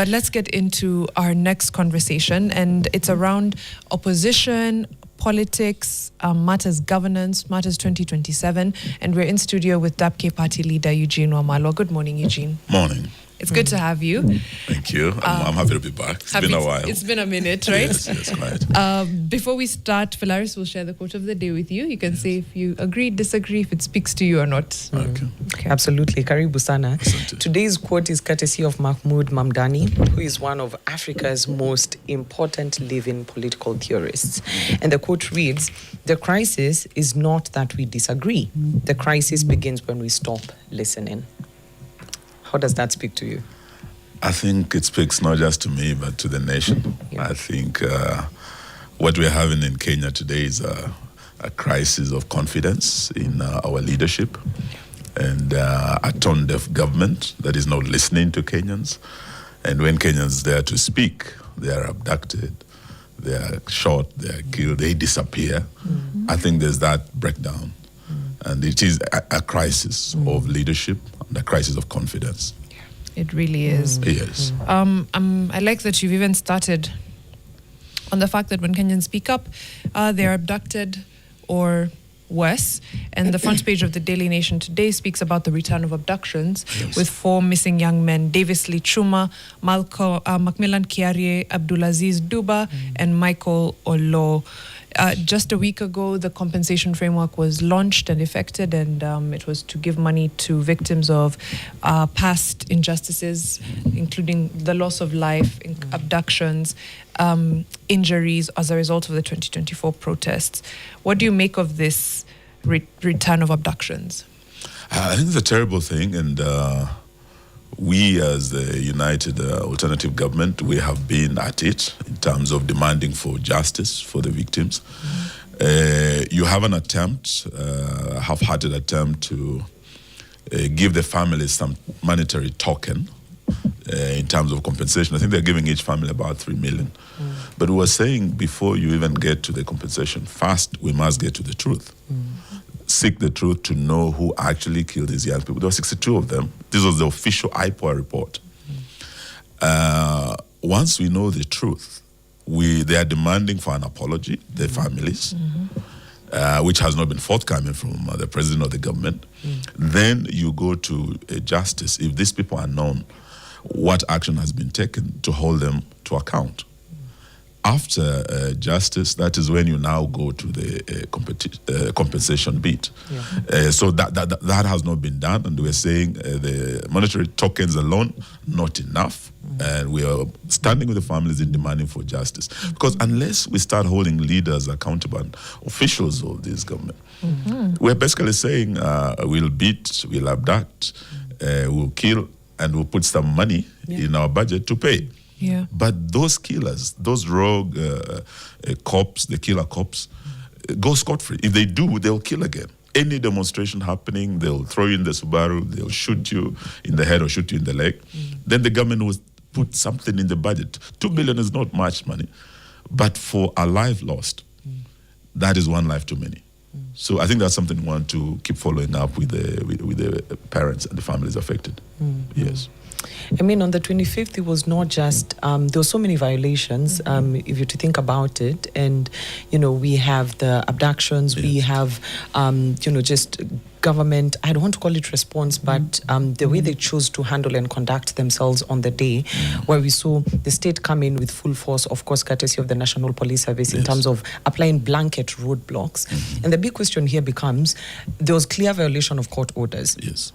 But let's get into our next conversation, and it's around opposition, politics, matters governance, matters 2027, and we're in studio with DAPK party leader Eugene Wamalwa. Good morning, Eugene. Morning. It's good to have you. Thank you. I'm happy to be back. It's been a while. It's been a minute, right? Yes, quite. Before we start, Phalaris will share the quote of the day with you. You can say if you agree, disagree, if it speaks to you or not. Okay. Absolutely. Karibu sana. Asante. Today's quote is courtesy of Mahmoud Mamdani, who is one of Africa's most important living political theorists. And the quote reads, "The crisis is not that we disagree. The crisis begins when we stop listening." How does that speak to you? I think it speaks not just to me, but to the nation. Yeah. I think what we're having in Kenya today is a crisis of confidence in our leadership and a tone-deaf government that is not listening to Kenyans. And when Kenyans dare to speak, they are abducted, they are shot, they are killed, they disappear. I think there's that breakdown. And it is a crisis of leadership and a crisis of confidence. It really is. Yes. I like that you've even started on the fact that when Kenyans speak up, they're abducted or worse. And the front page of the Daily Nation today speaks about the return of abductions with 4 missing young men: Davis Lee Chuma, Macmillan Kiarie, Abdulaziz Duba, and Michael Olo. Just a week ago, the compensation framework was launched and effected, and it was to give money to victims of past injustices, including the loss of life, abductions, injuries as a result of the 2024 protests. What do you make of this return of abductions? I think it's a terrible thing, and we as the United Alternative Government, we have been at it in terms of demanding for justice for the victims. You have an attempt, a half-hearted attempt to give the families some monetary token in terms of compensation. I think they're giving each family about 3 million. But we were saying before you even get to the compensation, first we must get to the truth. Seek the truth to know who actually killed these young people. There were 62 of them. This was the official IPOA report. Once we know the truth, they are demanding for an apology, the families, which has not been forthcoming from the president of the government. Then you go to justice. If these people are known, what action has been taken to hold them to account? After justice, that is when you now go to the compensation bit. So that has not been done, and we're saying the monetary tokens alone, not enough. And we are standing with the families in demanding for justice. Because unless we start holding leaders accountable, and officials of this government, we're basically saying we'll beat, we'll abduct, we'll kill, and we'll put some money in our budget to pay. Yeah. But those killers, those rogue cops, the killer cops, go scot-free. If they do, they'll kill again. Any demonstration happening, they'll throw you in the Subaru, they'll shoot you in the head or shoot you in the leg. Then the government will put something in the budget. 2 billion is not much money, but for a life lost, that is one life too many. So I think that's something we want to keep following up with the parents and the families affected. Yes. I mean, on the 25th, it was not just, there were so many violations, if you're to think about it. And, we have the abductions, we have, just government, I don't want to call it response, but the way they chose to handle and conduct themselves on the day, where we saw the state come in with full force, of course, courtesy of the National Police Service, in terms of applying blanket roadblocks. And the big question here becomes, there was clear violation of court orders. Yes.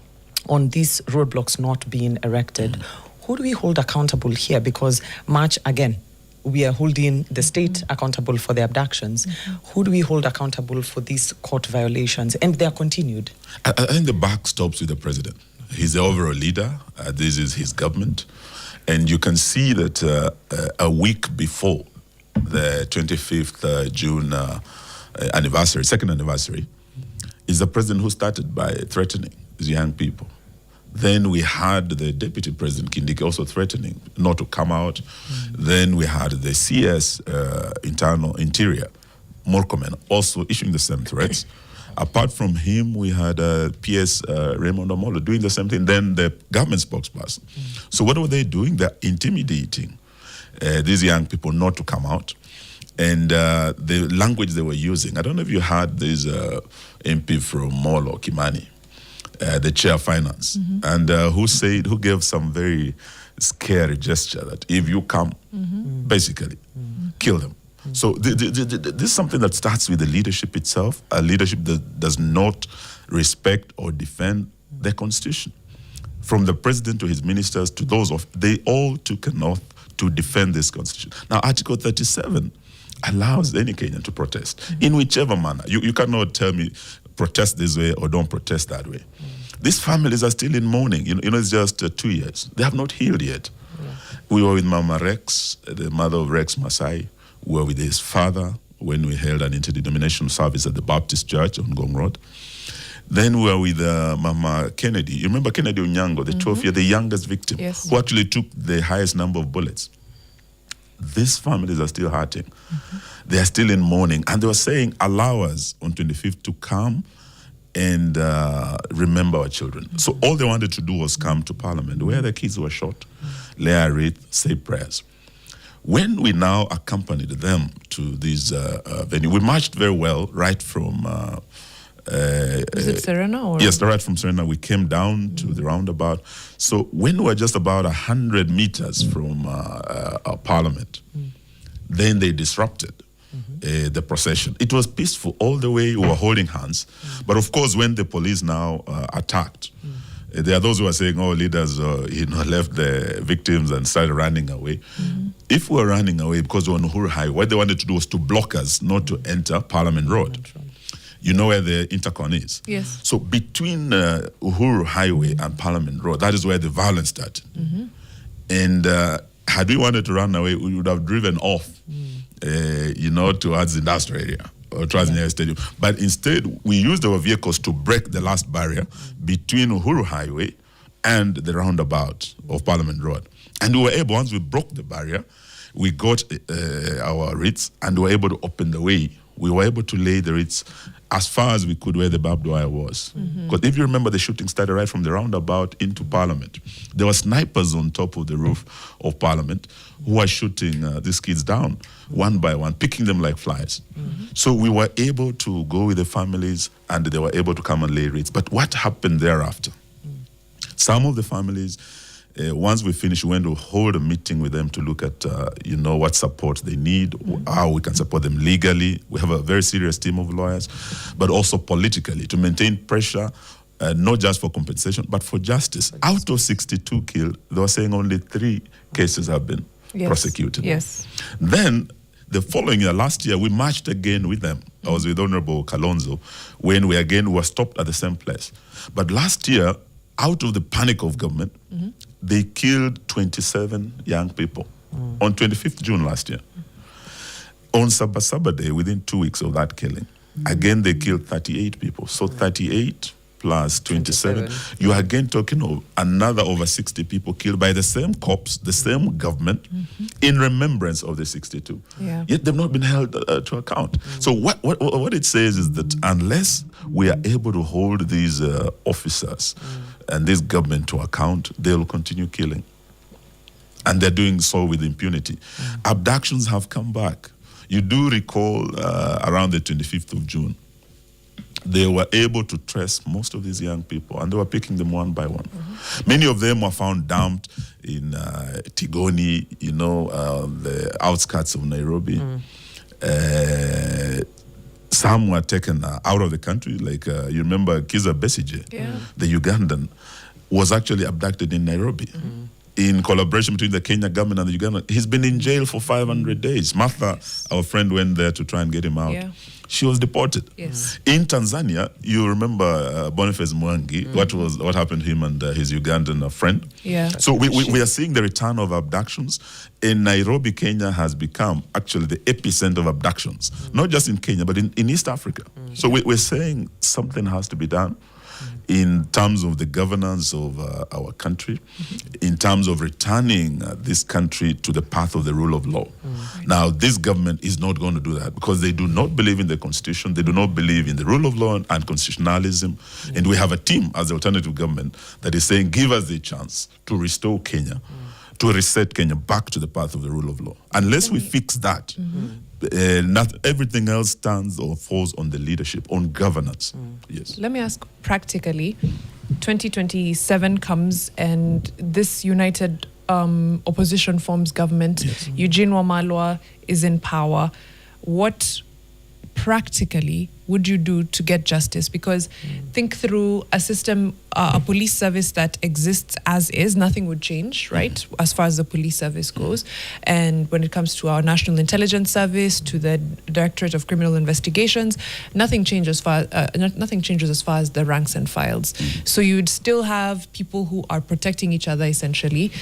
On these roadblocks not being erected. Who do we hold accountable here? Because March, again, we are holding the state accountable for the abductions. Who do we hold accountable for these court violations? And they are continued. I think the buck stops with the president. He's the overall leader. This is his government. And you can see that a week before the 25th June anniversary, second anniversary, is the president who started by threatening these young people. Then we had the Deputy President Kindiki also threatening not to come out. Then we had the CS Interior, Murkomen, also issuing the same threats. Apart from him, we had PS Raymond Omolo doing the same thing, then the government spokesperson. So what were they doing? They're intimidating these young people not to come out. And the language they were using, I don't know if you heard this MP from Molo, Kimani, the chair of finance, and who gave some very scary gesture that if you come, basically, kill them. So this is something that starts with the leadership itself, a leadership that does not respect or defend the constitution. From the president to his ministers to those they all took an oath to defend this constitution. Now, Article 37 allows any Kenyan to protest in whichever manner. You cannot tell me protest this way or don't protest that way. These families are still in mourning. You know, it's just 2 years. They have not healed yet. We were with Mama Rex, the mother of Rex Masai. We were with his father when we held an interdenominational service at the Baptist Church on Ngong Road. Then we were with Mama Kennedy. You remember Kennedy Onyango, the 12-year, the youngest victim, who actually took the highest number of bullets. These families are still hurting. They are still in mourning. And they were saying, allow us on 25th to come and remember our children. So all they wanted to do was come to Parliament, where the kids were shot, lay a wreath, say prayers. When we now accompanied them to this venue, we marched very well right from... is it Serena? Or? Yes, right from Serena. We came down to the roundabout. So when we were just about 100 meters from our Parliament, then they disrupted the procession. It was peaceful all the way. We were holding hands. But of course, when the police now attacked, there are those who are saying, oh, leaders left the victims and started running away. If we were running away because we were on Uhuru Highway, what they wanted to do was to block us not to enter Parliament Road. You know where the intercon is? Yes. So between Uhuru Highway and Parliament Road, that is where the violence started. And had we wanted to run away, we would have driven off, towards the industrial area or towards the stadium. But instead, we used our vehicles to break the last barrier between Uhuru Highway and the roundabout of Parliament Road. And we were able, once we broke the barrier, we got our wreaths and we were able to open the way. We were able to lay the wreaths as far as we could where the barbed wire was. Because if you remember, the shooting started right from the roundabout into Parliament. There were snipers on top of the roof of Parliament who were shooting these kids down one by one, picking them like flies. So we were able to go with the families and they were able to come and lay wreaths. But what happened thereafter? Some of the families, once we finished, we went to hold a meeting with them to look at, what support they need, how we can support them legally. We have a very serious team of lawyers, but also politically to maintain pressure, not just for compensation, but for justice. Out of 62 killed, they were saying only 3 cases have been prosecuted. Yes. Then the following year, last year, we marched again with them. I was with Honorable Kalonzo when we again were stopped at the same place. But last year, out of the panic of government, they killed 27 young people on 25th June last year. On Sabasaba Day, within 2 weeks of that killing, again they killed 38 people. So 38 plus 27, you are again talking of another over 60 people killed by the same cops, the same government, in remembrance of the 62. Yet they've not been held to account. So what it says is that unless we are able to hold these officers and this government to account, they'll continue killing. And they're doing so with impunity. Abductions have come back. You do recall around the 25th of June, they were able to trace most of these young people and they were picking them one by one. Many of them were found dumped in Tigoni, the outskirts of Nairobi. Some were taken out of the country, like you remember Kiza Besigye, the Ugandan, was actually abducted in Nairobi. In collaboration between the Kenya government and the Uganda. He's been in jail for 500 days. Martha, our friend, went there to try and get him out. She was deported. In Tanzania, you remember Boniface Mwangi, what happened to him and his Ugandan friend. So we are seeing the return of abductions. In Nairobi, Kenya has become actually the epicenter of abductions, not just in Kenya, but in East Africa. So we're saying something has to be done. in terms of the governance of our country, in terms of returning this country to the path of the rule of law. Now, this government is not going to do that because they do not believe in the Constitution, they do not believe in the rule of law and constitutionalism. And we have a team as the alternative government that is saying, give us the chance to restore Kenya, to reset Kenya back to the path of the rule of law. Unless we fix that, everything else stands or falls on the leadership, on governance. Yes. Let me ask practically, 2027 comes and this united opposition forms government. Yes. Eugene Wamalwa is in power. What practically would you do to get justice? Because think through a system, a police service that exists as is, nothing would change, right? As far as the police service goes. And when it comes to our National Intelligence Service, to the Directorate of Criminal Investigations, nothing changes as far as the ranks and files. So you'd still have people who are protecting each other, essentially.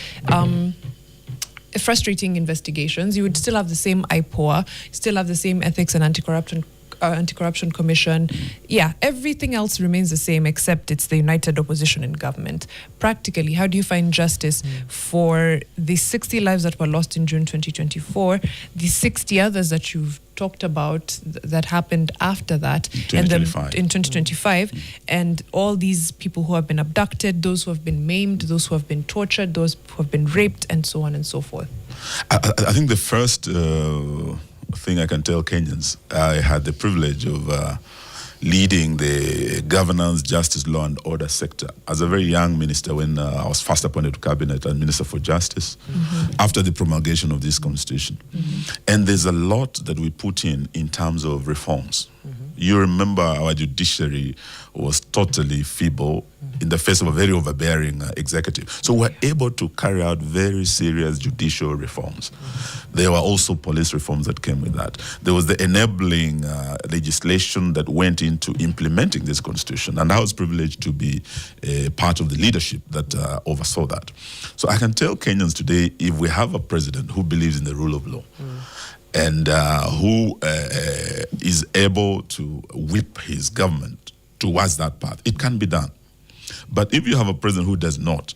Frustrating investigations. You would still have the same IPOA, still have the same Ethics and Anti-Corruption Commission. Yeah, everything else remains the same except it's the united opposition in government. Practically, how do you find justice for the 60 lives that were lost in June 2024, the 60 others that you've talked about that happened after that, in in 2025, and all these people who have been abducted, those who have been maimed, those who have been tortured, those who have been raped, and so on and so forth? I think the first thing I can tell Kenyans, I had the privilege of leading the governance, justice, law and order sector as a very young minister when I was first appointed to cabinet and Minister for Justice after the promulgation of this constitution. And there's a lot that we put in terms of reforms. You remember our judiciary was totally feeble in the face of a very overbearing executive. So we're able to carry out very serious judicial reforms. There were also police reforms that came with that. There was the enabling legislation that went into implementing this constitution. And I was privileged to be part of the leadership that oversaw that. So I can tell Kenyans today, if we have a president who believes in the rule of law, and who is able to whip his government towards that path, it can be done. But if you have a president who does not,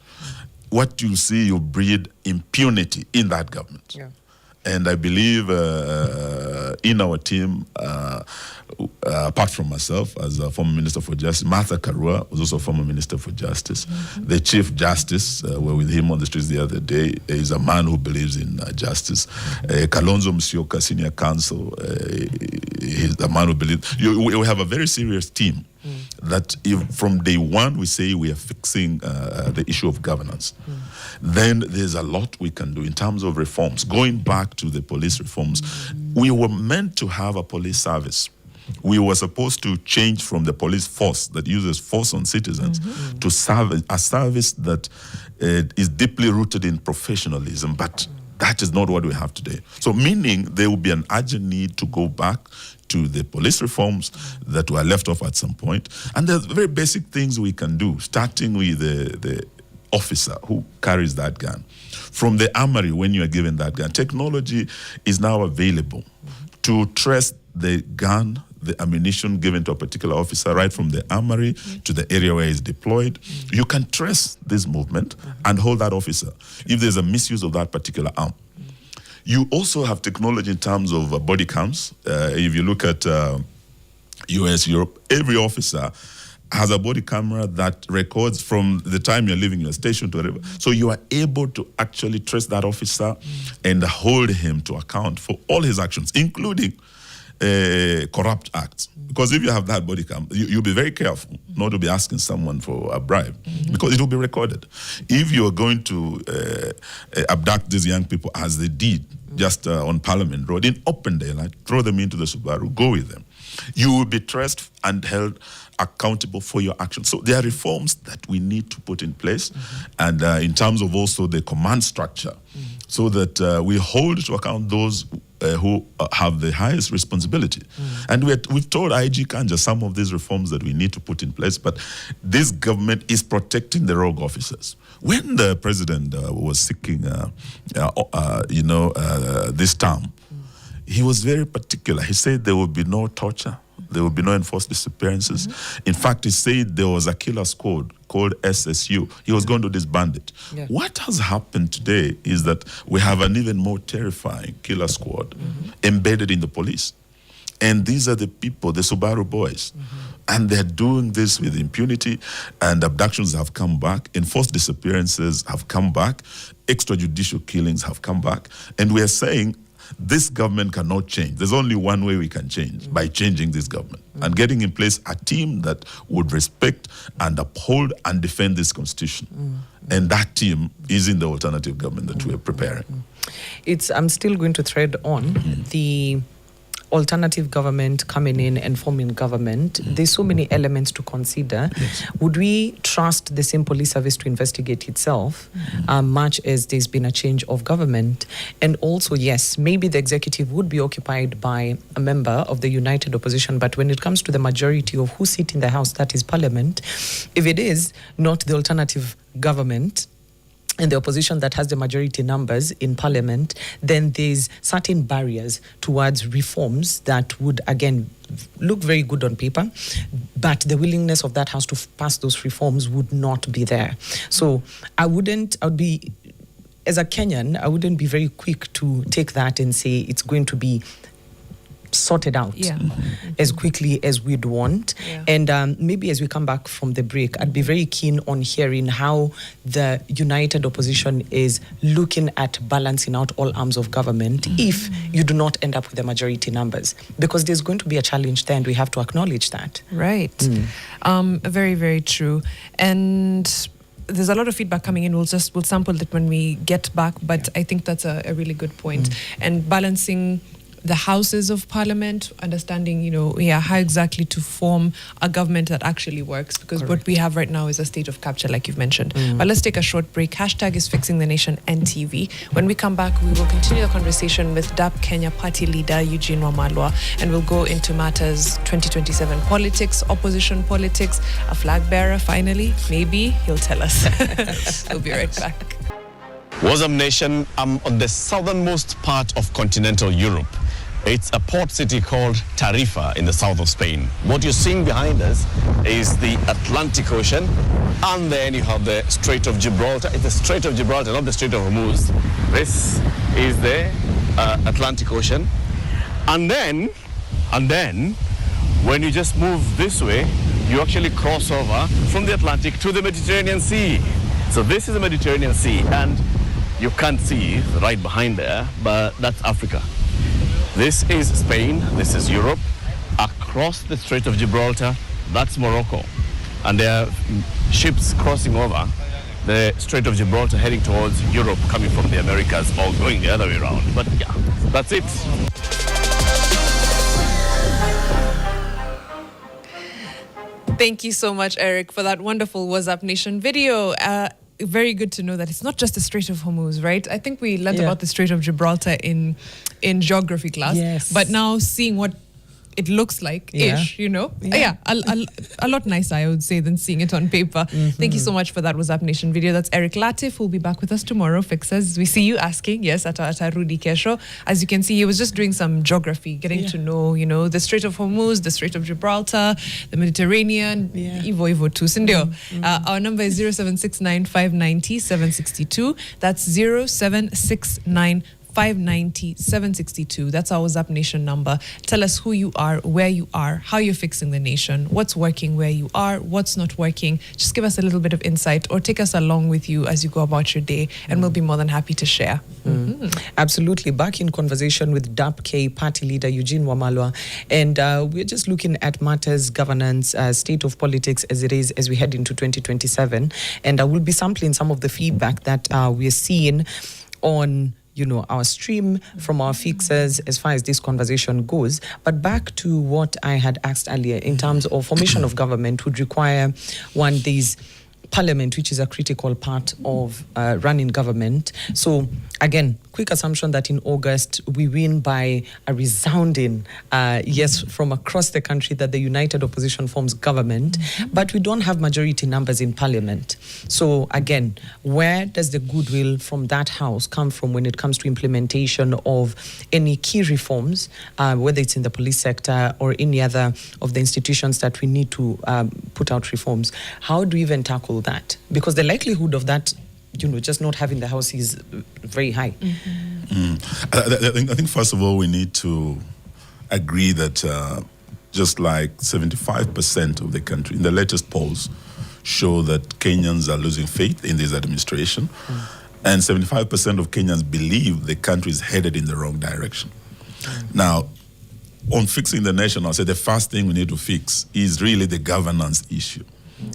what you see, you breed impunity in that government. Yeah. And I believe in our team, apart from myself as a former Minister for Justice, Martha Karua was also a former Minister for Justice. The Chief Justice, were with him on the streets the other day, is a man who believes in justice. Kalonzo Musyoka, Senior Counsel, he's a man who believes. We have a very serious team. That if from day one we say we are fixing the issue of governance, then there's a lot we can do in terms of reforms. Going back to the police reforms, we were meant to have a police service. We were supposed to change from the police force that uses force on citizens to serve a service that is deeply rooted in professionalism, but that is not what we have today. So meaning there will be an urgent need to go back to the police reforms that were left off at some point. And there's very basic things we can do, starting with the officer who carries that gun. From the armory, when you are given that gun, technology is now available to trace the gun, the ammunition given to a particular officer, right from the armory to the area where he's deployed. You can trace this movement and hold that officer if there's a misuse of that particular arm. You also have technology in terms of body cams. If you look at US, Europe, every officer has a body camera that records from the time you're leaving your station to whatever. So you are able to actually trace that officer and hold him to account for all his actions, including corrupt acts. Because if you have that body cam, you'll be very careful not to be asking someone for a bribe, because it will be recorded. If you're going to abduct these young people as they did just on Parliament Road in open daylight, throw them into the Subaru, go with them, you will be traced and held accountable for your actions. So there are reforms that we need to put in place, and in terms of also the command structure, so that we hold to account those who have the highest responsibility. And we've told IG Kanja some of these reforms that we need to put in place, but this government is protecting the rogue officers. When the president was seeking, this term, he was very particular. He said there will be no torture, There will be no enforced disappearances. In fact, he said there was a killer squad called SSU. He was going to disband it. Yeah. What has happened today is that we have an even more terrifying killer squad embedded in the police. And these are the people, the Subaru boys. And they're doing this with impunity, and abductions have come back, enforced disappearances have come back, extrajudicial killings have come back. And we're saying this government cannot change. There's only one way we can change, by changing this government and getting in place a team that would respect and uphold and defend this constitution. And that team is in the alternative government that we're preparing. I'm still going to thread on the alternative government coming in and forming government. There's so many elements to consider. Would we trust the same police service to investigate itself, much as there's been a change of government? And also, yes, maybe the executive would be occupied by a member of the united opposition, but when it comes to the majority of who sit in the House, that is Parliament, if it is not the alternative government and the opposition that has the majority numbers in Parliament, then there's certain barriers towards reforms that would, again, look very good on paper, but the willingness of that House to pass those reforms would not be there. So I would be, as a Kenyan, I wouldn't be very quick to take that and say it's going to be sorted out as quickly as we'd want. And maybe as we come back from the break, I'd be very keen on hearing how the united opposition is looking at balancing out all arms of government if you do not end up with the majority numbers, because there's going to be a challenge there and we have to acknowledge that. Right. Very, very true. And there's a lot of feedback coming in. We'll sample it when we get back, but I think that's a really good point. And balancing the houses of parliament, understanding, how exactly to form a government that actually works, because what we have right now is a state of capture, like you've mentioned. But let's take a short break. Hashtag is Fixing the Nation NTV. When we come back, we will continue the conversation with DAP Kenya party leader Eugene Wamalwa, and we'll go into matters 2027 politics, opposition politics, a flag bearer finally, maybe he'll tell us. We'll be right back. What's up, nation? I'm on the southernmost part of continental Europe. It's a port city called Tarifa in the south of Spain. What you're seeing behind us is the Atlantic Ocean, and then you have the Strait of Gibraltar. It's the Strait of Gibraltar, not the Strait of Hormuz. This is the Atlantic Ocean. And then, when you just move this way, you actually cross over from the Atlantic to the Mediterranean Sea. So this is the Mediterranean Sea, and you can't see right behind there, but that's Africa. This is Spain, this is Europe. Across the Strait of Gibraltar, that's Morocco. And there are ships crossing over the Strait of Gibraltar heading towards Europe, coming from the Americas, or going the other way around. But yeah, that's it. Thank you so much, Eric, for that wonderful What's Up Nation video. Very good to know that it's not just the Strait of Hormuz, right? I think we learned about the Strait of Gibraltar in geography class, but now seeing what it looks like ish, a lot nicer, I would say, than seeing it on paper. Thank you so much for that What's Up Nation video. That's Eric Latif, who'll be back with us tomorrow. Fixers, we see you asking, yes, at Rudi Kesho. As you can see, he was just doing some geography, getting to know, the Strait of Hormuz, the Strait of Gibraltar, the Mediterranean, Ivo too. Sindio. Our number is 0769 590 762. That's 0769 590 762. That's our WhatsApp Nation number. Tell us who you are, where you are, how you're fixing the nation, what's working where you are, what's not working. Just give us a little bit of insight, or take us along with you as you go about your day, and we'll be more than happy to share. Absolutely. Back in conversation with DAP-K party leader Eugene Wamalwa, and we're just looking at matters, governance, state of politics as it is as we head into 2027. And I will be sampling some of the feedback that we're seeing on our stream from our fixers as far as this conversation goes. But back to what I had asked earlier in terms of formation of government would require these Parliament, which is a critical part of running government. So again, quick assumption that in August we win by a resounding yes from across the country, that the united opposition forms government, but we don't have majority numbers in parliament. So again, where does the goodwill from that house come from when it comes to implementation of any key reforms, whether it's in the police sector or any other of the institutions that we need to put out reforms? How do we even tackle that? Because the likelihood of that, just not having the house is very high. I think first of all, we need to agree that just like 75% of the country, in the latest polls, show that Kenyans are losing faith in this administration. And 75% of Kenyans believe the country is headed in the wrong direction. Now, on fixing the nation, I'll say the first thing we need to fix is really the governance issue.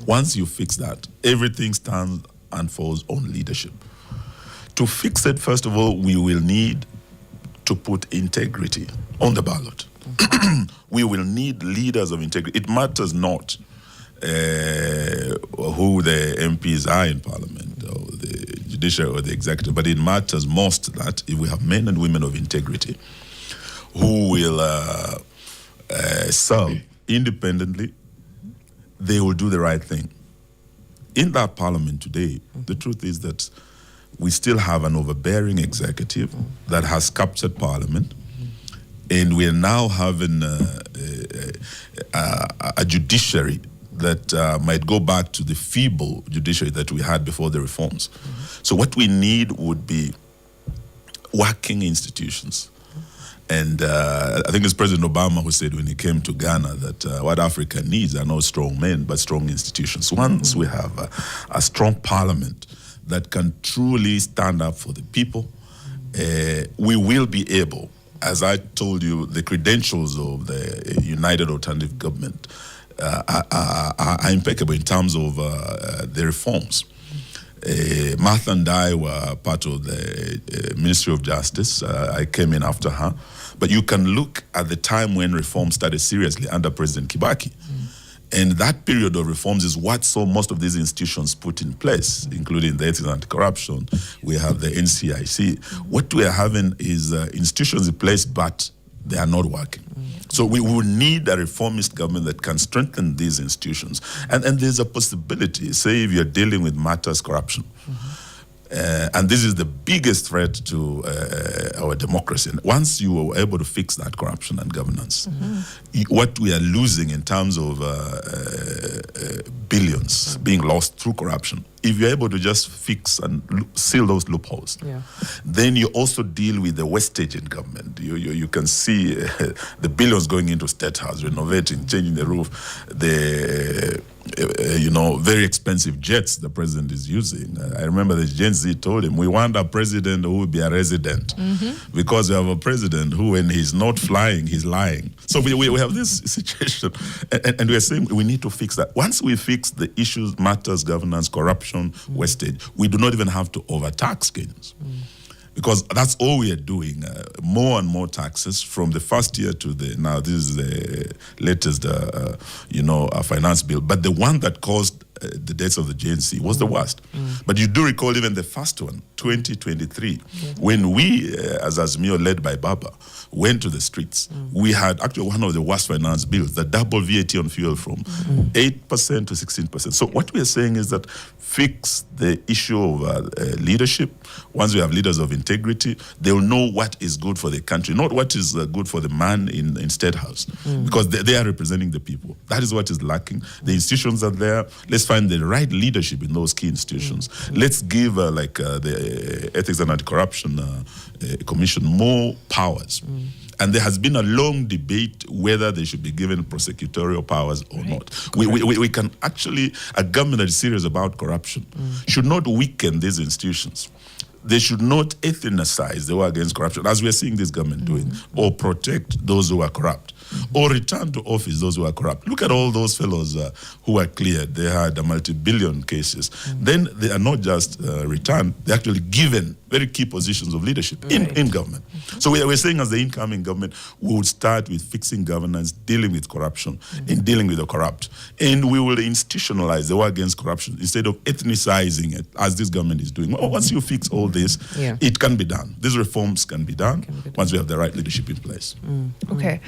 Once you fix that, everything stands and falls on leadership. To fix it, first of all, we will need to put integrity on the ballot. We will need leaders of integrity. It matters not who the MPs are in parliament, or the judiciary or the executive, but it matters most that if we have men and women of integrity who will serve independently, they will do the right thing. In that parliament today, the truth is that we still have an overbearing executive that has captured parliament, and we are now having a judiciary that might go back to the feeble judiciary that we had before the reforms. So what we need would be working institutions. And I think it's President Obama who said when he came to Ghana that what Africa needs are not strong men, but strong institutions. Once we have a strong parliament that can truly stand up for the people, we will be able, as I told you, the credentials of the United Alternative Government are impeccable in terms of the reforms. Martha and I were part of the Ministry of Justice. I came in after her. But you can look at the time when reforms started seriously under President Kibaki. And that period of reforms is what saw most of these institutions put in place, including the Ethics and Anti-Corruption. We have the NCIC. What we are having is institutions in place, but they are not working. So we will need a reformist government that can strengthen these institutions. And there's a possibility, say if you're dealing with matters corruption, and this is the biggest threat to our democracy. And once you are able to fix that corruption and governance, what we are losing in terms of billions being lost through corruption, if you're able to just fix and seal those loopholes, then you also deal with the wastage in government. You can see the billions going into State House, renovating, changing the roof, the very expensive jets the president is using. I remember the Gen Z told him, we want a president who will be a resident, because we have a president who, when he's not flying, he's lying. So we have this situation, and we are saying we need to fix that. Once we fix the issues, matters, governance, corruption, wastage, we do not even have to overtax Kenyans. Because that's all we are doing, more and more taxes from the first year to now this is the latest, finance bill. But the one that caused the deaths of the JNC was the worst. But you do recall even the first one, 2023, when we, as Azimio led by Baba, went to the streets, we had actually one of the worst finance bills, the double VAT on fuel from 8% to 16%. So what we are saying is that fix the issue of leadership. Once we have leaders of integrity, they will know what is good for the country, not what is good for the man in State House, because they are representing the people. That is what is lacking. The institutions are there. Let's find the right leadership in those key institutions. Let's give the Ethics and Anti-Corruption Commission more powers. And there has been a long debate whether they should be given prosecutorial powers or not. We can actually, a government that is serious about corruption should not weaken these institutions. They should not ethnicize the war against corruption, as we are seeing this government doing, or protect those who are corrupt, or return to office those who are corrupt. Look at all those fellows who are cleared. They had a multi-billion cases. Then they are not just returned, they're actually given very key positions of leadership in government. So we're saying as the incoming government, we would start with fixing governance, dealing with corruption, and dealing with the corrupt. And we will institutionalize the war against corruption instead of ethnicizing it, as this government is doing. Well, once you fix all this, it can be done. These reforms can be done once we have the right leadership in place. Okay.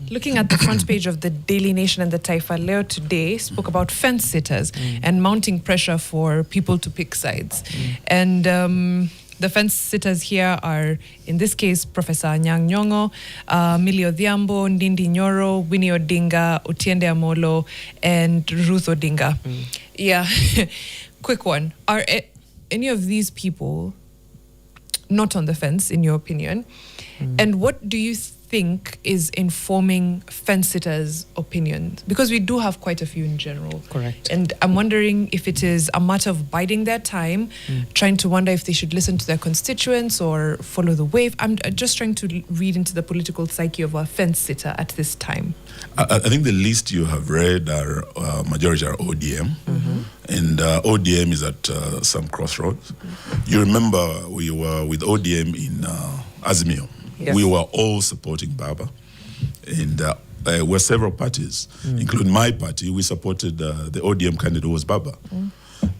Looking at the front page of the Daily Nation and the Taifa Leo today, spoke about fence sitters and mounting pressure for people to pick sides. And the fence sitters here are, in this case, Professor Anyang' Nyong'o, Millie Odhiambo, Ndindi Nyoro, Winnie Odinga, Otiende Amolo, and Ruth Odinga. Yeah. Quick one. Are any of these people not on the fence, in your opinion? And what do you think is informing fence sitters' opinions? Because we do have quite a few in general. Correct. And I'm wondering if it is a matter of biding their time, trying to wonder if they should listen to their constituents or follow the wave. I'm just trying to read into the political psyche of a fence sitter at this time. I think the list you have read are majority are ODM, and ODM is at some crossroads. You remember we were with ODM in Azimio. Yes. We were all supporting Baba, and were several parties, including my party. We supported the ODM candidate who was Baba.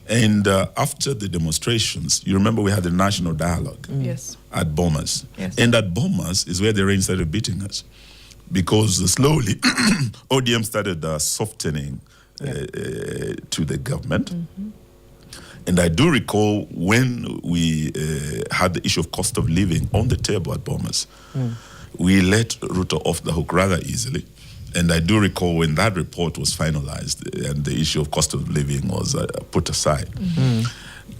And after the demonstrations, you remember we had the national dialogue at Bomas. Yes. And at Bomas is where the rain started beating us, because slowly ODM started softening to the government. And I do recall when we had the issue of cost of living on the table at Bomas, we let Ruto off the hook rather easily. And I do recall when that report was finalized and the issue of cost of living was put aside.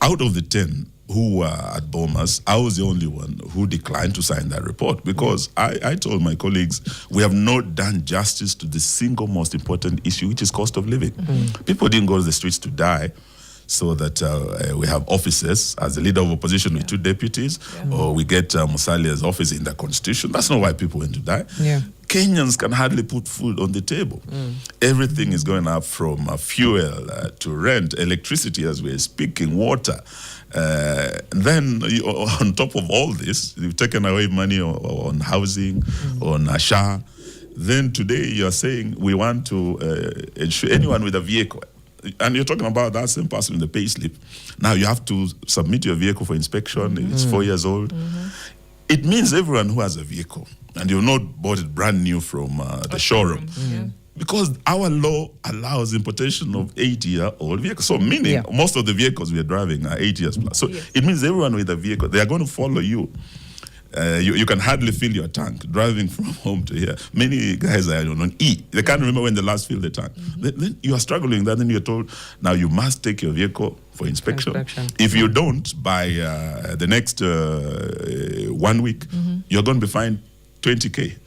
Out of the 10 who were at Bomas, I was the only one who declined to sign that report, because I told my colleagues, we have not done justice to the single most important issue, which is cost of living. People didn't go to the streets to die so that we have officers as the leader of opposition with 2 deputies, or we get Musalia's office in the constitution. That's not why people went to die. Kenyans can hardly put food on the table. Everything is going up, from fuel to rent, electricity as we're speaking, water. Then on top of all this, you've taken away money on housing, on SHA. Then today you're saying we want to ensure anyone with a vehicle, and you're talking about that same person in the pay slip. Now you have to submit your vehicle for inspection. It's 4 years old. It means everyone who has a vehicle, and you've not bought it brand new from the showroom. Because our law allows importation of 8-year-old vehicles. So meaning most of the vehicles we are driving are 8 years plus. So it means everyone with a vehicle, they are going to follow you. You can hardly fill your tank driving from home to here. Many guys are on E. They can't remember when they last filled the tank. Then you are struggling with that. Then you're told, now you must take your vehicle for inspection. If you don't, by the next 1 week, you're going to be fined 20K.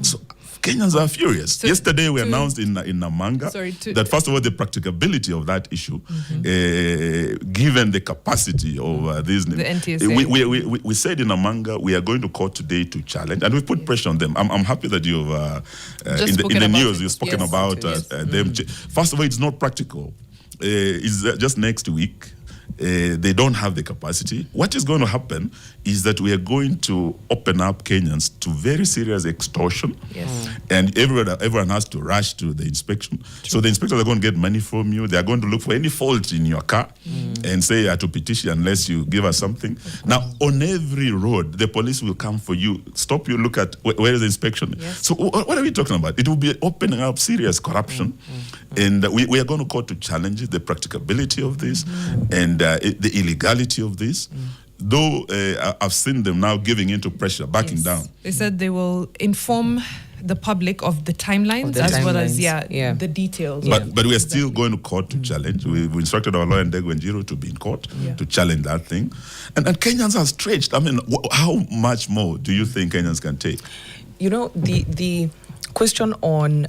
So Kenyans are furious. So yesterday we announced in Namanga that, first of all, the practicability of that issue, given the capacity of these... The NTSA. We said in Namanga we are going to court today to challenge, and we put pressure on them. I'm happy that you've, in the news, you've spoken about them. First of all, it's not practical. It's just next week. They don't have the capacity. What is going to happen is that we are going to open up Kenyans to very serious extortion. And everyone has to rush to the inspection. So the inspectors are going to get money from you. They are going to look for any fault in your car and say, I have to petition unless you give us something. Now, on every road, the police will come for you, stop you, look at where is the inspection. So what are we talking about? It will be opening up serious corruption. And we are going to court to challenge the practicability of this and the illegality of this. Though I've seen them now giving into pressure, backing down. They said they will inform the public of the timelines well as the details. But we are still going to court to challenge. We've instructed our lawyer Ndegwa Njiro to be in court to challenge that thing. And Kenyans are stretched. I mean, how much more do you think Kenyans can take? You know, the question on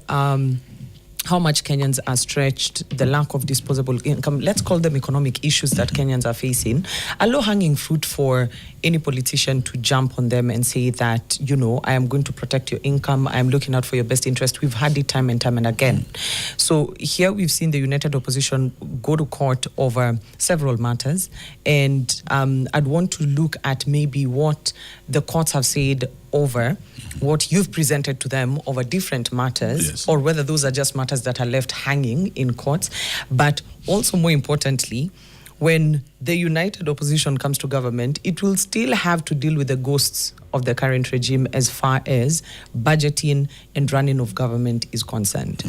how much Kenyans are stretched, the lack of disposable income, let's call them economic issues that Kenyans are facing, a low-hanging fruit for any politician to jump on them and say that, you know, I am going to protect your income, I am looking out for your best interest. We've had it time and time and again. So here we've seen the united opposition go to court over several matters, and I'd want to look at maybe what the courts have said over what you've presented to them over different matters, Yes. or whether those are just matters that are left hanging in courts. But also, more importantly, when the united opposition comes to government, it will still have to deal with the ghosts of the current regime as far as budgeting and running of government is concerned.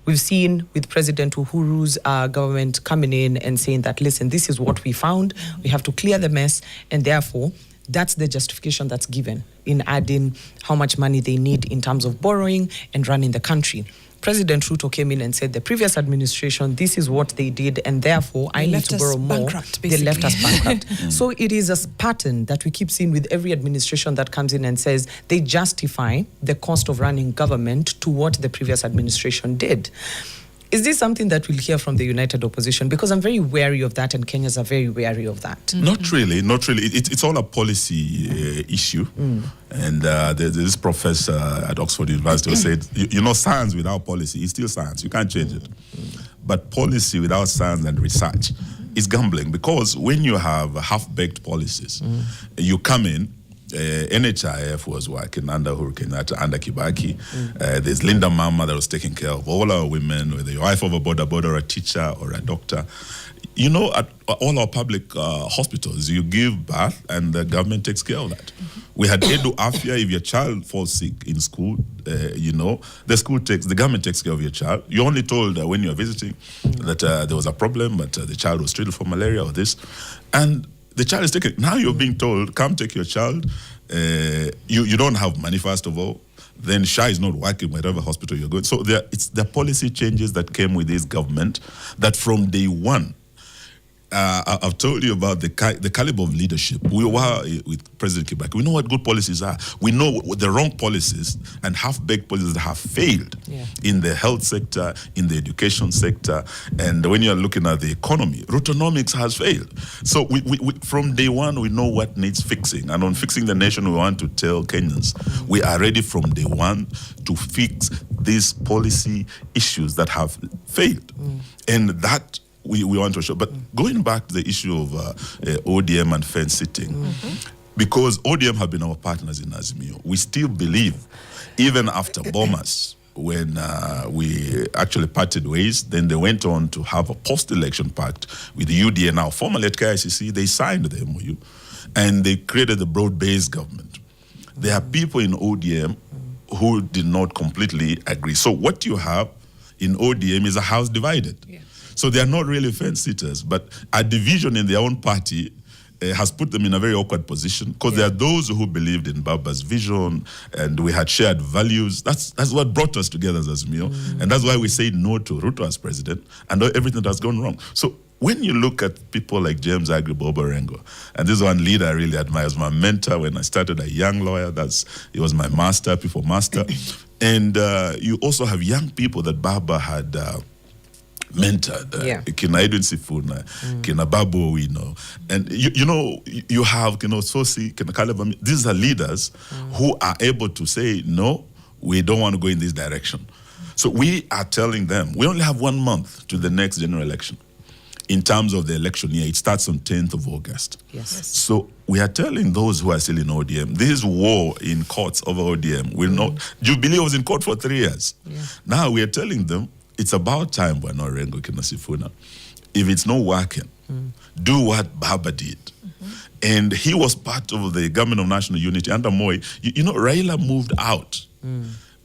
We've seen with President Uhuru's government coming in and saying that, listen, this is what we found, we have to clear the mess, and therefore that's the justification that's given in adding how much money they need in terms of borrowing and running the country. President Ruto came in and said the previous administration, this is what they did, and therefore I need to borrow more. They left us bankrupt. So it is a pattern that we keep seeing with every administration that comes in and says they justify the cost of running government to what the previous administration did. Is this something that we'll hear from the united opposition? Because I'm very wary of that, and Kenyans are very wary of that. Not really. It's all a policy issue. And there's this professor at Oxford University who said, you know, science without policy is still science. You can't change it. But policy without science and research is gambling, because when you have half-baked policies, you come in, NHIF was working under Uhuru Kenyatta, under Kibaki. There's Linda Mama that was taking care of all our women, whether you're wife of a boda or a teacher or a doctor. You know, at all our public hospitals, you give birth and the government takes care of that. We had Edu Afia. If your child falls sick in school, you know, the government takes care of your child. You're only told when you're visiting that there was a problem, but the child was treated for malaria or this. And the child is taken. Now you're being told, come take your child. You don't have money, first of all. Then SHA is not working wherever hospital you're going. So it's the policy changes that came with this government that from day one, I've told you about the caliber of leadership. We were with President Kibaki. We know what good policies are. We know the wrong policies and half-baked policies that have failed in the health sector, in the education sector, and when you're looking at the economy, Rutonomics has failed. So we from day one, we know what needs fixing. And on fixing the nation, we want to tell Kenyans, we are ready from day one to fix these policy issues that have failed. And that we want to show. But going back to the issue of ODM and fence sitting, because ODM have been our partners in Azimio, we still believe, even after Bomas, when we actually parted ways, then they went on to have a post-election pact with the UDA. Now, formerly at KICC, they signed the MOU, and they created a broad-based government. There are people in ODM who did not completely agree. So what you have in ODM is a house divided. So they are not really fence-sitters, but a division in their own party has put them in a very awkward position, because there are those who believed in Baba's vision and we had shared values. That's what brought us together as Azimio, and that's why we say no to Ruto as president and everything that has gone wrong. So when you look at people like James Agri Bobo Rengo, and this is one leader I really admire, as my mentor when I started, a young lawyer, he was my master, people master. And you also have young people that Baba had mentored, Kina Edwin Sifuna, Kina Babu Owino, and you have Sosi, Kina Kaleba. These are leaders who are able to say, no, we don't want to go in this direction. So we are telling them, we only have 1 month to the next general election. In terms of the election year, it starts on 10th of August. So we are telling those who are still in ODM, this war in courts over ODM will not. Jubilee was in court for 3 years. Now we are telling them, it's about time, Bwana Rengo Kina Sifuna. If it's not working, do what Baba did. And he was part of the government of national unity under Moi. Raila moved out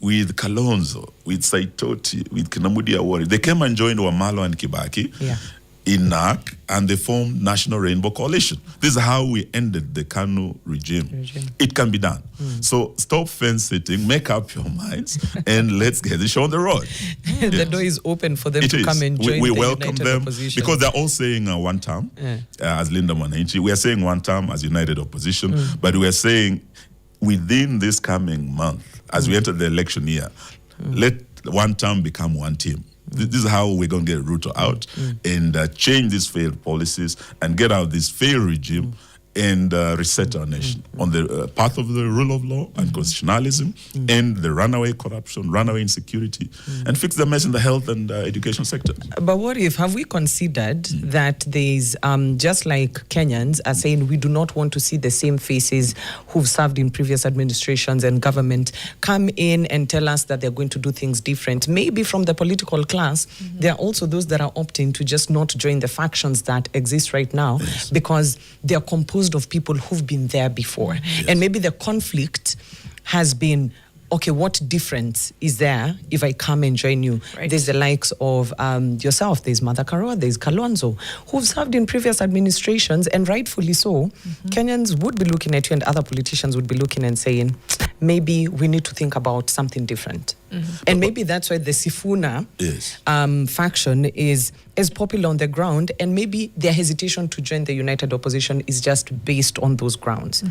with Kalonzo, with Saitoti, with Kinamudi Awori. They came and joined Wamalwa and Kibaki in NAC, and they formed National Rainbow Coalition. This is how we ended the KANU regime. It can be done. So stop fence sitting, make up your minds, and let's get the show on the road. The door is open for them to come and join we the welcome united them opposition. because they're all saying one term as Linda Mwananchi. We are saying one term as united opposition, but we are saying within this coming month, as we enter the election year, let one term become one team. This is how we're going to get Ruto out and change these failed policies and get out this failed regime and reset our nation on the path of the rule of law and constitutionalism and the runaway corruption, runaway insecurity, and fix the mess in the health and education sector. But what if, have we considered that there's, just like Kenyans are saying, we do not want to see the same faces who've served in previous administrations and government come in and tell us that they're going to do things different. Maybe from the political class, there are also those that are opting to just not join the factions that exist right now because they're composed of people who've been there before. And maybe the conflict has been, okay, what difference is there if I come and join you? Right. There's the likes of yourself, there's Martha Karua, there's Kalonzo, who've served in previous administrations, and rightfully so. Kenyans would be looking at you and other politicians would be looking and saying, maybe we need to think about something different. And maybe that's why the Sifuna faction is popular on the ground, and maybe their hesitation to join the united opposition is just based on those grounds.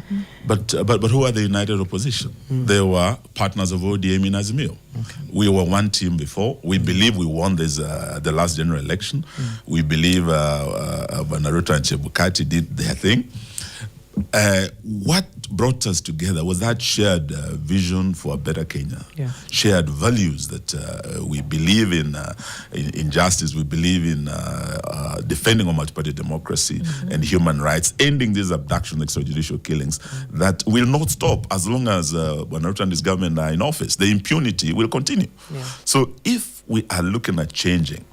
But who are the united opposition? They were partners of ODM in Azimio. We were one team before. We believe we won this the last general election. We believe Naruto and Chebukati did their thing. What brought us together was that shared vision for a better Kenya, shared values that we believe in justice, we believe in defending a multi-party democracy and human rights, ending these abduction, extrajudicial killings that will not stop as long as Naruto and his government are in office. The impunity will continue. So if we are looking at changing,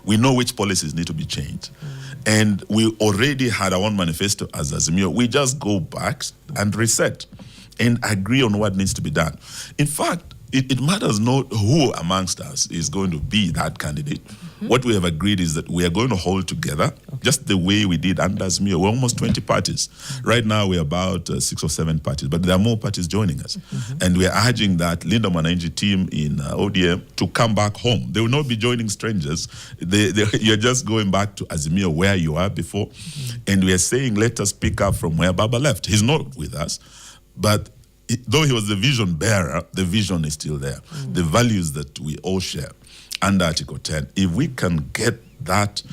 we know which policies need to be changed. And we already had our own manifesto as Azimio. We just go back and reset and agree on what needs to be done. In fact, it matters not who amongst us is going to be that candidate. What we have agreed is that we are going to hold together, just the way we did under Azimio. We're almost 20 parties. Right now, we're about 6 or 7 parties, but there are more parties joining us. And we are urging that Linda Mwananchi team in ODM to come back home. They will not be joining strangers. You're just going back to Azimio where you are before. And we are saying, let us pick up from where Baba left. He's not with us, but though he was the vision bearer, the vision is still there. The values that we all share under Article 10, if we can get that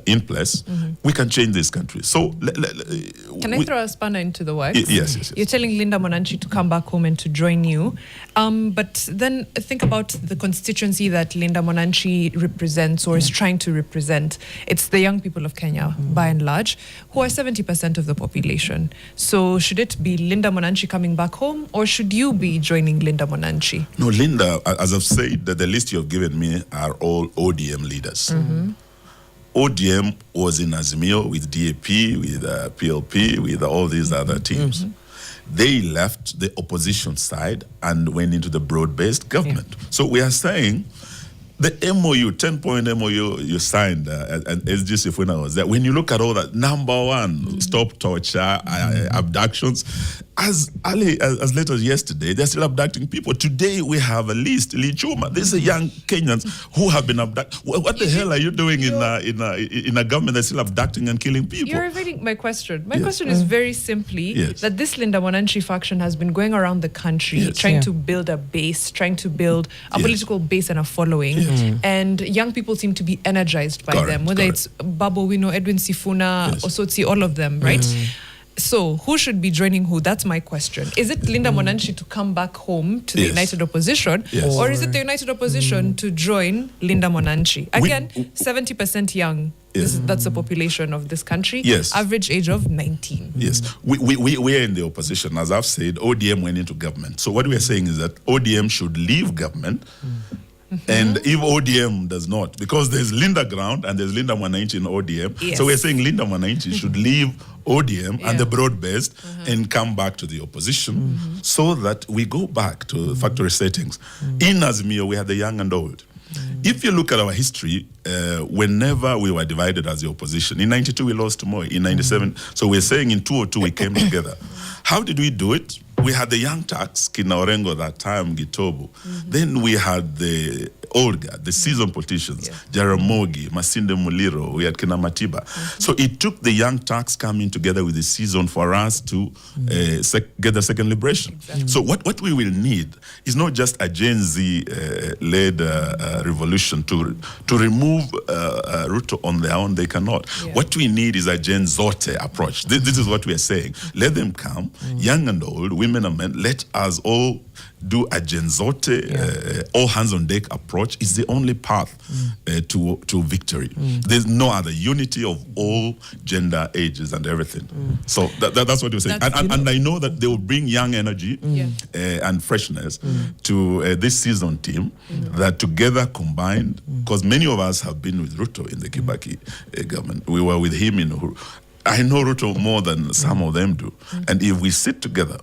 in place, we can change this country. So, can I throw a spanner into the works? Yes. You're telling Linda Mwananchi to come back home and to join you. But then think about the constituency that Linda Mwananchi represents or is trying to represent. It's the young people of Kenya, by and large, who are 70% of the population. So should it be Linda Mwananchi coming back home, or should you be joining Linda Mwananchi? No, Linda, as I've said, the list you've given me are all ODM leaders. ODM was in Azimio with DAP, with PLP, with all these other teams. They left the opposition side and went into the broad-based government. So we are saying the MOU, 10-point MOU you signed, and SG Sifuna was there. When you look at all that, number one, stop torture, abductions. As late as yesterday, they're still abducting people. Today, we have a list, Lichuma. These are young Kenyans who have been abducted. What the hell are you doing in a government that's still abducting and killing people? You're evading my question. My question is very simply that this Linda Mwananchi faction has been going around the country trying to build a base, trying to build a political base and a following. And young people seem to be energized by them, whether it's Babu Wino, Edwin Sifuna, Osotsi, all of them, right? So who should be joining who? That's my question. Is it Linda Mwananchi to come back home to the united opposition, or is it the united opposition to join Linda Mwananchi? Again, 70% young. That's the population of this country. Average age of 19. We are in the opposition. As I've said, ODM went into government. So what we are saying is that ODM should leave government. And if ODM does not, because there's Linda Ground and there's Linda Mwananchi in ODM, so we're saying Linda Mwananchi should leave ODM and the broad-based and come back to the opposition so that we go back to factory settings. In Azimio, we have the young and old. If you look at our history, whenever we were divided as the opposition, in 92 we lost to Moi, in 97, so we're saying in 2002 we came together. How did we do it? We had the young Turks, Kina Orengo that time, Gitobu. Then we had the old guard, the seasoned politicians, Jaramogi, Masinde Muliro, we had Kina Matiba. So it took the young Turks coming together with the season for us to get the second liberation. Exactly. So what we will need is not just a Gen Z led revolution to remove Ruto on their own. They cannot. Yeah. What we need is a Gen Zote approach. This is what we are saying. Let them come, young and old, women and men. Let us all do a Gen Zote, all hands on deck approach. Is the only path to victory. There's no other. Unity of all gender, ages, and everything. So that's what you're saying. And I know that they will bring young energy and freshness to this season team that together combined, because many of us have been with Ruto in the Kibaki government. We were with him in Uhuru. I know Ruto more than some of them do. And if we sit together,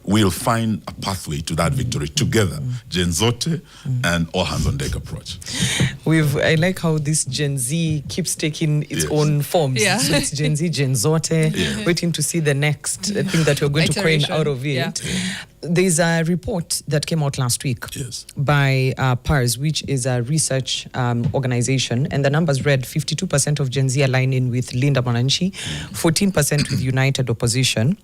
we'll find a pathway to that victory together. Gen Zote and all hands on deck approach. I like how this Gen Z keeps taking its own forms. Yeah. So it's Gen Z, Gen Zote, waiting to see the next thing that we're going to coin out of it. Yeah. There's a report that came out last week by PARS, which is a research organization, and the numbers read 52% of Gen Z align in with Linda Mwananchi, 14% with United Opposition.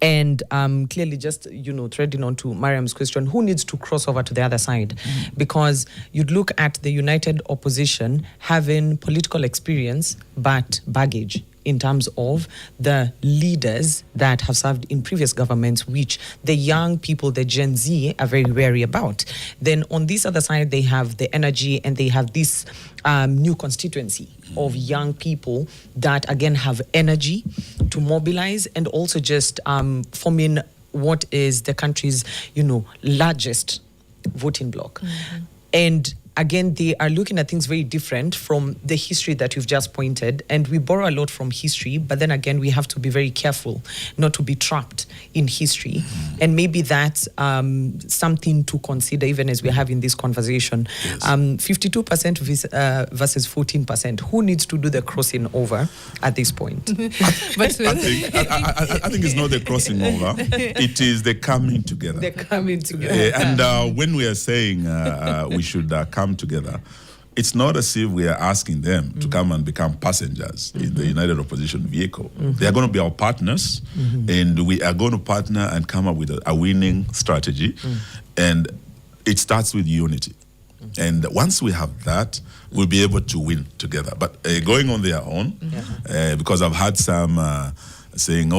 And clearly just, threading on to Mariam's question, who needs to cross over to the other side? Because you'd look at the United Opposition having political experience, but baggage in terms of the leaders that have served in previous governments, which the young people, the Gen Z, are very wary about. Then on this other side, they have the energy and they have this new constituency of young people that, again, have energy to mobilize and also just forming what is the country's, largest voting bloc. And again, they are looking at things very different from the history that you've just pointed. And we borrow a lot from history, but then again, we have to be very careful not to be trapped in history. And maybe that's something to consider even as we're having this conversation. 52% versus 14%. Who needs to do the crossing over at this point? I think it's not the crossing over. It is the coming together. The coming together. And when we are saying we should come together, it's not as if we are asking them to come and become passengers in the United Opposition vehicle. They are going to be our partners, and we are going to partner and come up with a winning strategy. And it starts with unity. And once we have that, we'll be able to win together. But going on their own, because I've had some saying,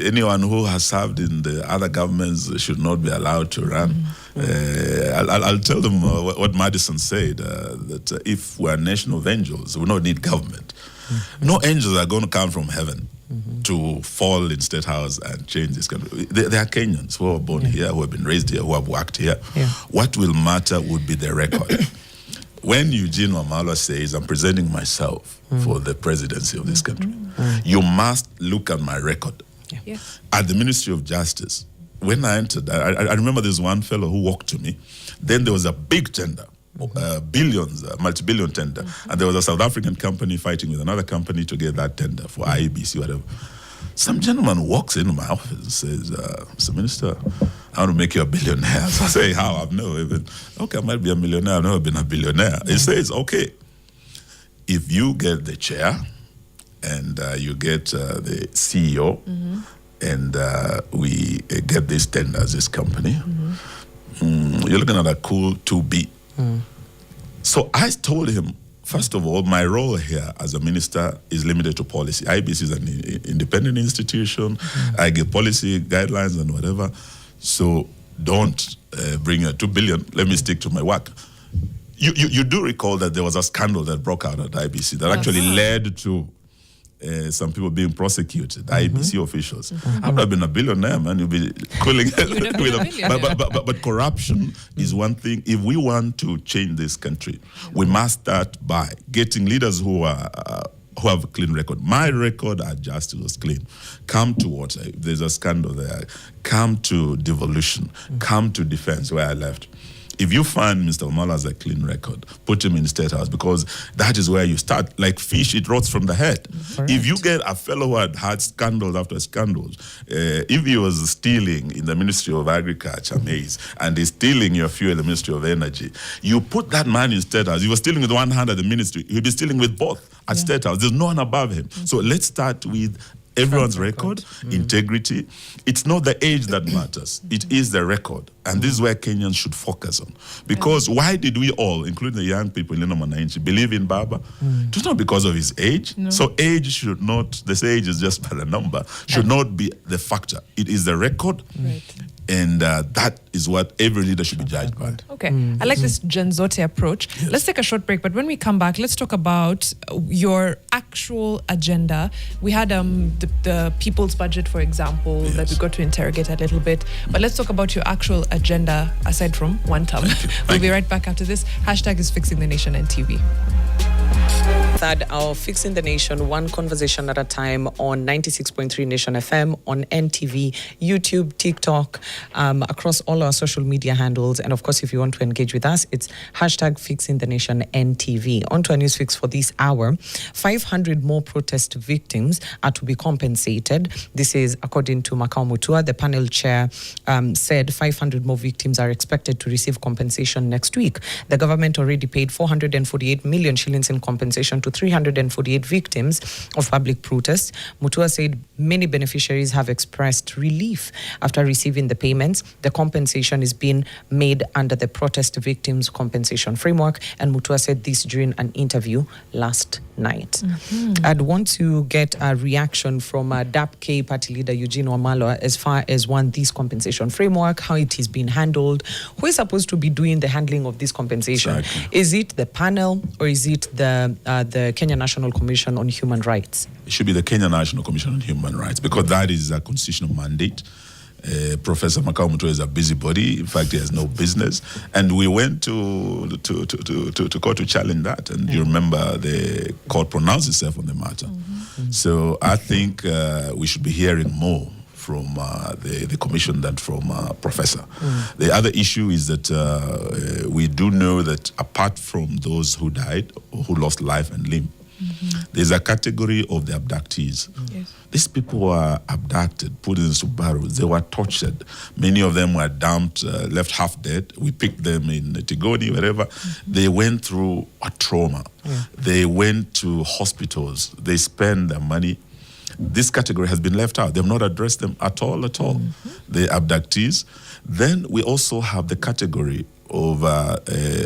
anyone who has served in the other governments should not be allowed to run. I'll tell them what Madison said, that if we're a nation of angels, we don't need government. No angels are going to come from heaven to fall in State House and change this country. They are Kenyans who are born here, who have been raised here, who have worked here. What will matter would be the record. When Eugene Wamalwa says, I'm presenting myself for the presidency of this country, you must look at my record. At the Ministry of Justice, when I entered, I remember there's one fellow who walked to me. Then there was a big tender, billions, multi-billion tender. And there was a South African company fighting with another company to get that tender for IEBC, whatever. Some gentleman walks into my office and says, Mr. Minister, I want to make you a billionaire. So I say, how? I've never even, I might be a millionaire. I've never been a billionaire. He says, okay, if you get the chair and you get the CEO and we get these tenders, this company, you're looking at a cool 2B. So I told him, first of all, my role here as a minister is limited to policy. IBC is an independent institution. I give policy guidelines and whatever. So don't bring a 2 billion. Let me stick to my work. You do recall that there was a scandal that broke out at IBC that actually led to some people being prosecuted, IBC officials. I would have been a billionaire, man. You'd be cooling but corruption is one thing. If we want to change this country, we must start by getting leaders who have a clean record. My record at Justice was clean. Come to water. If there's a scandal there, come to devolution, come to defense where I left. If you find Mr. Wamalwa has a clean record, put him in State House, because that is where you start. Like fish, it rots from the head. Correct. If you get a fellow who had scandals after scandals, if he was stealing in the Ministry of Agriculture, maize, and he's stealing your fuel in the Ministry of Energy, you put that man in State House. He was stealing with one hand at the ministry. He'll be stealing with both at State House. There's no one above him. So let's start with everyone's record, integrity. It's not the age that matters. It is the record. And this is where Kenyans should focus on. Because why did we all, including the young people in Mwananchi, believe in Baba? It was not because of his age. No. So age should not, this age is just by the number, should not be the factor. It is the record. Right. And that is what every leader should be judged by. Okay, I like this Gen Zote approach. Yes. Let's take a short break, but when we come back, let's talk about your actual agenda. We had the people's budget, for example, that we got to interrogate a little bit, but let's talk about your actual agenda aside from one term. We'll be right back after this. Hashtag is Fixing the Nation NTV. Third hour, Fixing the Nation, one conversation at a time on 96.3 Nation FM, on NTV, YouTube, TikTok, across all our social media handles. And of course, if you want to engage with us, it's hashtag Fixing the Nation NTV. On to a news fix for this hour. 500 more protest victims are to be compensated. This is according to Makau Mutua. The panel chair said 500 more victims are expected to receive compensation next week. The government already paid 448 million shillings in compensation to 348 victims of public protests. Mutua said many beneficiaries have expressed relief after receiving the payments. The compensation is being made under the Protest Victims Compensation Framework, and Mutua said this during an interview last night. I'd want to get a reaction from DAP-K party leader Eugene Wamalwa as far as this compensation framework, how it is being handled, who is supposed to be doing the handling of this compensation. Exactly. Is it the panel or is it the Kenya National Commission on Human Rights? It should be the Kenya National Commission on Human Rights, because that is a constitutional mandate. Professor Makau Mutua is a busybody. In fact, he has no business. And we went to court to challenge that. And you remember the court pronounced itself on the matter. So I think we should be hearing more from the commission than from Professor. The other issue is that we do know that apart from those who died or who lost life and limb, there's a category of the abductees. Yes. These people were abducted, put in Subarus. They were tortured. Many of them were dumped, left half dead. We picked them in Tigoni, wherever. They went through a trauma. They went to hospitals. They spent their money. This category has been left out. They've not addressed them at all. The abductees. Then we also have the category of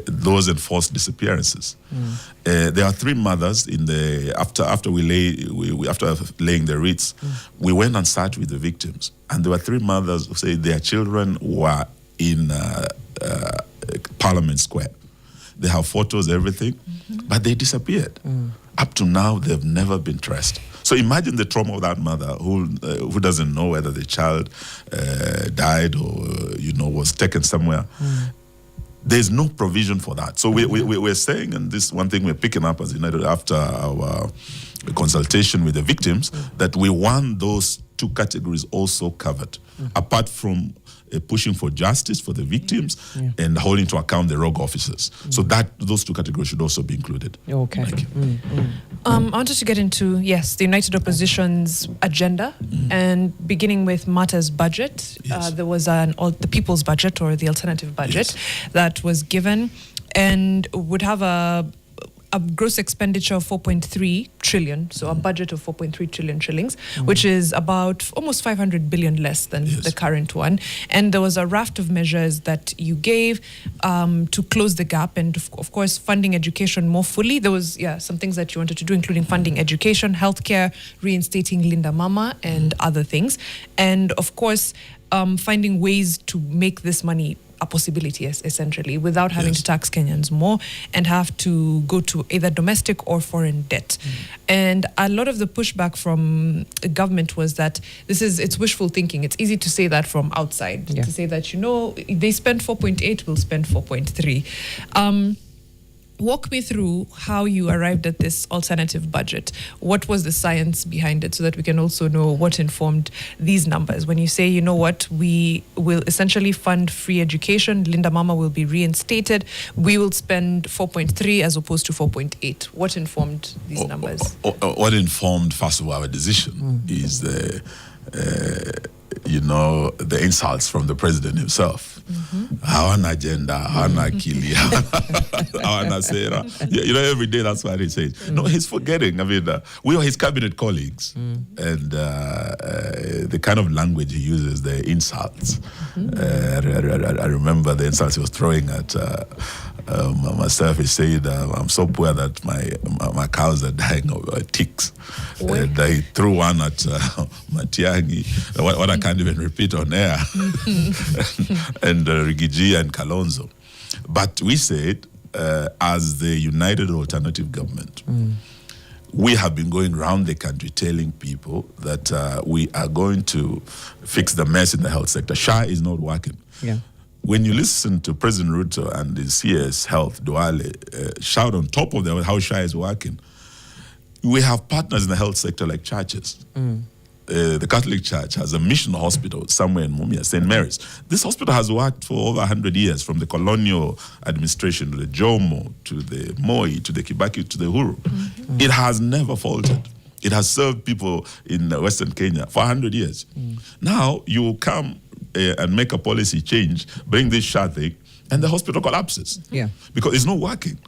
those enforced disappearances. There are three mothers in the after laying the wreaths. We went and sat with the victims, and there were three mothers who said their children were in Parliament Square. They have photos, everything, but they disappeared. Up to now, they've never been traced. So imagine the trauma of that mother who doesn't know whether the child died or was taken somewhere. There's no provision for that. So we're saying, and this one thing we're picking up as United after our consultation with the victims, that we want those two categories also covered, apart from pushing for justice for the victims and holding to account the rogue officers. So that those two categories should also be included. Okay. Thank you. I wanted to get into, the United Opposition's agenda, and beginning with Mata's budget. Yes. There was the people's budget, or the alternative budget, that was given, and would have a gross expenditure of 4.3 trillion, so a budget of 4.3 trillion shillings, which is about almost 500 billion less than the current one. And there was a raft of measures that you gave to close the gap, and of course funding education more fully. There was some things that you wanted to do, including funding education, healthcare, reinstating Linda Mama, and other things, and of course finding ways to make this money a possibility, essentially, without having to tax Kenyans more and have to go to either domestic or foreign debt. And a lot of the pushback from the government was that it's wishful thinking. It's easy to say that from outside, to say that, they spend 4.8, we'll spend 4.3. walk me through how you arrived at this alternative budget. What was the science behind it, so that we can also know what informed these numbers? When you say, you know what, we will essentially fund free education, Linda Mama will be reinstated, we will spend 4.3 as opposed to 4.8. What informed these numbers? What informed, first of all, our decision is the insults from the president himself. Hawana agenda, hawana akili, hawana sera. Every day that's what he says. No, he's forgetting. I mean, we are his cabinet colleagues, and the kind of language he uses, the insults. I remember the insults he was throwing at myself. He said, "I'm so poor that my cows are dying of ticks." And he threw one at Matiangi, what I can't even repeat on air, and Rigiji and Kalonzo. But we said, as the United Alternative Government, we have been going around the country telling people that we are going to fix the mess in the health sector. SHA is not working. Yeah. When you listen to President Ruto and the CS Health, Duale, shout on top of how SHA is working, we have partners in the health sector like churches. The Catholic Church has a mission hospital somewhere in Mumia, St. Mary's. This hospital has worked for over 100 years, from the colonial administration to the Jomo, to the Moi, to the Kibaki, to the Uhuru. It has never faltered. It has served people in Western Kenya for 100 years. Now, you come and make a policy change, bring this SHA thing, and the hospital collapses. Because it's not working.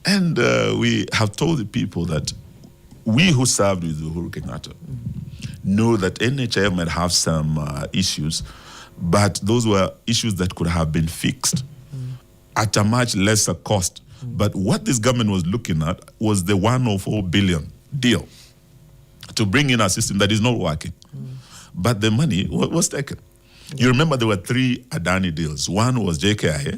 And we have told the people that we who served with Uhuru Kenyatta know that NHIF might have some issues, but those were issues that could have been fixed at a much lesser cost. But what this government was looking at was the 104 billion deal to bring in a system that is not working. But the money was taken. You remember there were 3 Adani deals. One was JKIA,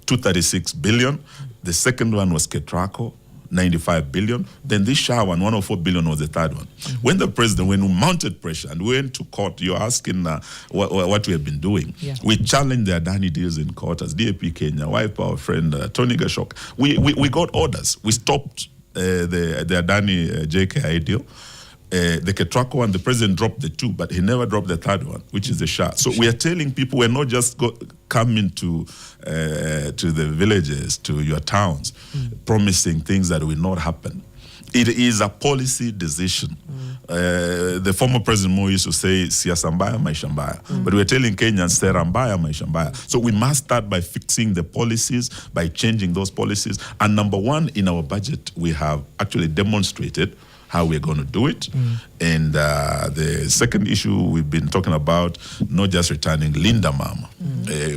236 billion. The second one was Ketraco, 95 billion. Then this SHA one, 104 billion, was the third one. When the president, when we mounted pressure and we went to court, you're asking what we have been doing. We challenged the Adani deals in court as DAP Kenya, wipe our friend Tony Gashok. We got orders. We stopped the Adani JKI deal. The Ketraco one, the president dropped the 2, but he never dropped the third one, which is the SHA. So we are telling people, we're not just coming to the villages, to your towns, promising things that will not happen. It is a policy decision. The former President Moi used to say, siasa mbaya, maisha mbaya. But we're telling Kenyans, sera mbaya, maisha mbaya. So we must start by fixing the policies, by changing those policies. And number one, in our budget, we have actually demonstrated how we're going to do it. And the second issue we've been talking about, not just returning Linda Mama.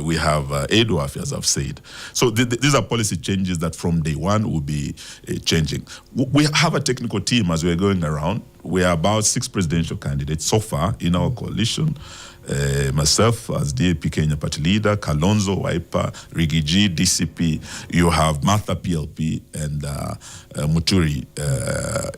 We have EDUAF, as I've said. So these are policy changes that from day one will be changing. We have a technical team as we're going around. We are about 6 presidential candidates so far in our coalition. Myself as DAP Kenya Party leader, Kalonzo, Wiper, Rigiji, DCP. You have Martha PLP and Muturi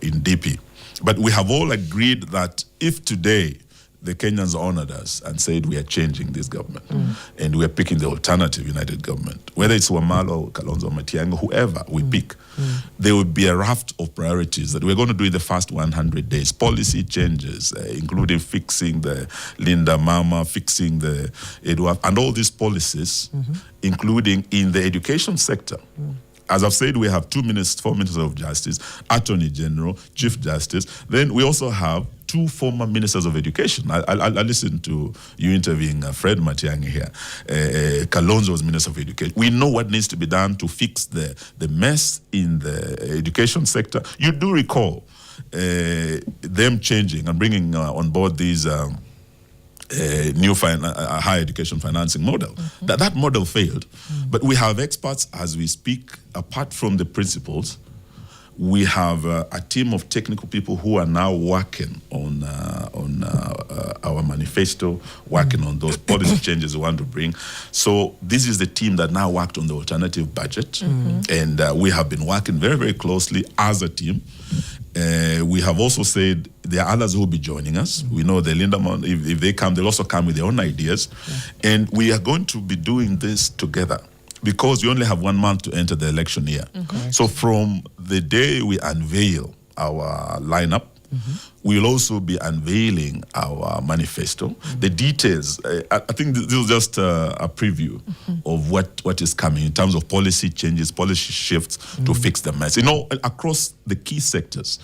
in DP. But we have all agreed that if today the Kenyans honored us and said we are changing this government and we are picking the alternative United government, whether it's Wamalwa, Kalonzo, Matiang'i, whoever we pick, there will be a raft of priorities that we're going to do in the first 100 days. Policy changes, including fixing the Linda Mama, fixing the Edward, and all these policies, including in the education sector. As I've said, we have 4 ministers of justice, attorney general, chief justice. Then we also have 2 former ministers of education. I listened to you interviewing Fred Matiang'i here. Kalonzo was minister of education. We know what needs to be done to fix the mess in the education sector. You do recall them changing and bringing on board these new higher education financing model. That model failed. But we have experts as we speak. Apart from the principals, we have a team of technical people who are now working on our manifesto, working on those policy changes we want to bring. So this is the team that now worked on the alternative budget. And we have been working very, very closely as a team. We have also said there are others who will be joining us. We know the Lindemann, if they come, they'll also come with their own ideas. And we are going to be doing this together. because we only have 1 month to enter the election year. So from the day we unveil our lineup, we'll also be unveiling our manifesto. The details, I think this is just a preview of what is coming in terms of policy changes, policy shifts to fix the mess. You know, across the key sectors.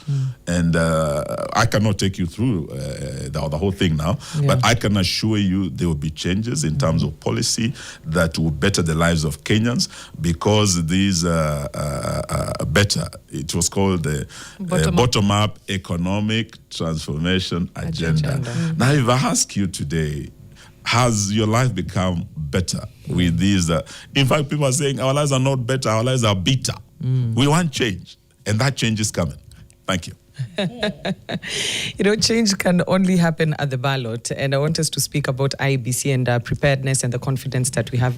And I cannot take you through the whole thing now, but I can assure you there will be changes in terms of policy that will better the lives of Kenyans, because these better, it was called the bottom-up economic transformation agenda. Now, if I ask you today, has your life become better with these? In fact, people are saying our lives are not better, our lives are bitter. We want change, and that change is coming. Thank you. You know, change can only happen at the ballot, and I want us to speak about IEBC and preparedness and the confidence that we have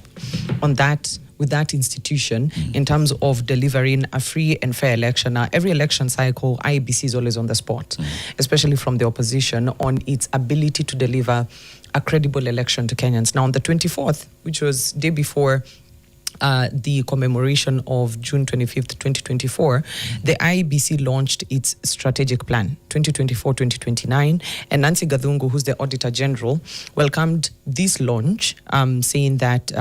on that, with that institution, in terms of delivering a free and fair election. Now, every election cycle, IEBC is always on the spot, especially from the opposition, on its ability to deliver a credible election to Kenyans. Now, on the 24th, which was day before the commemoration of June 25th, 2024, the IEBC launched its strategic plan, 2024-2029, and Nancy Gathungu, who's the Auditor General, welcomed this launch, saying that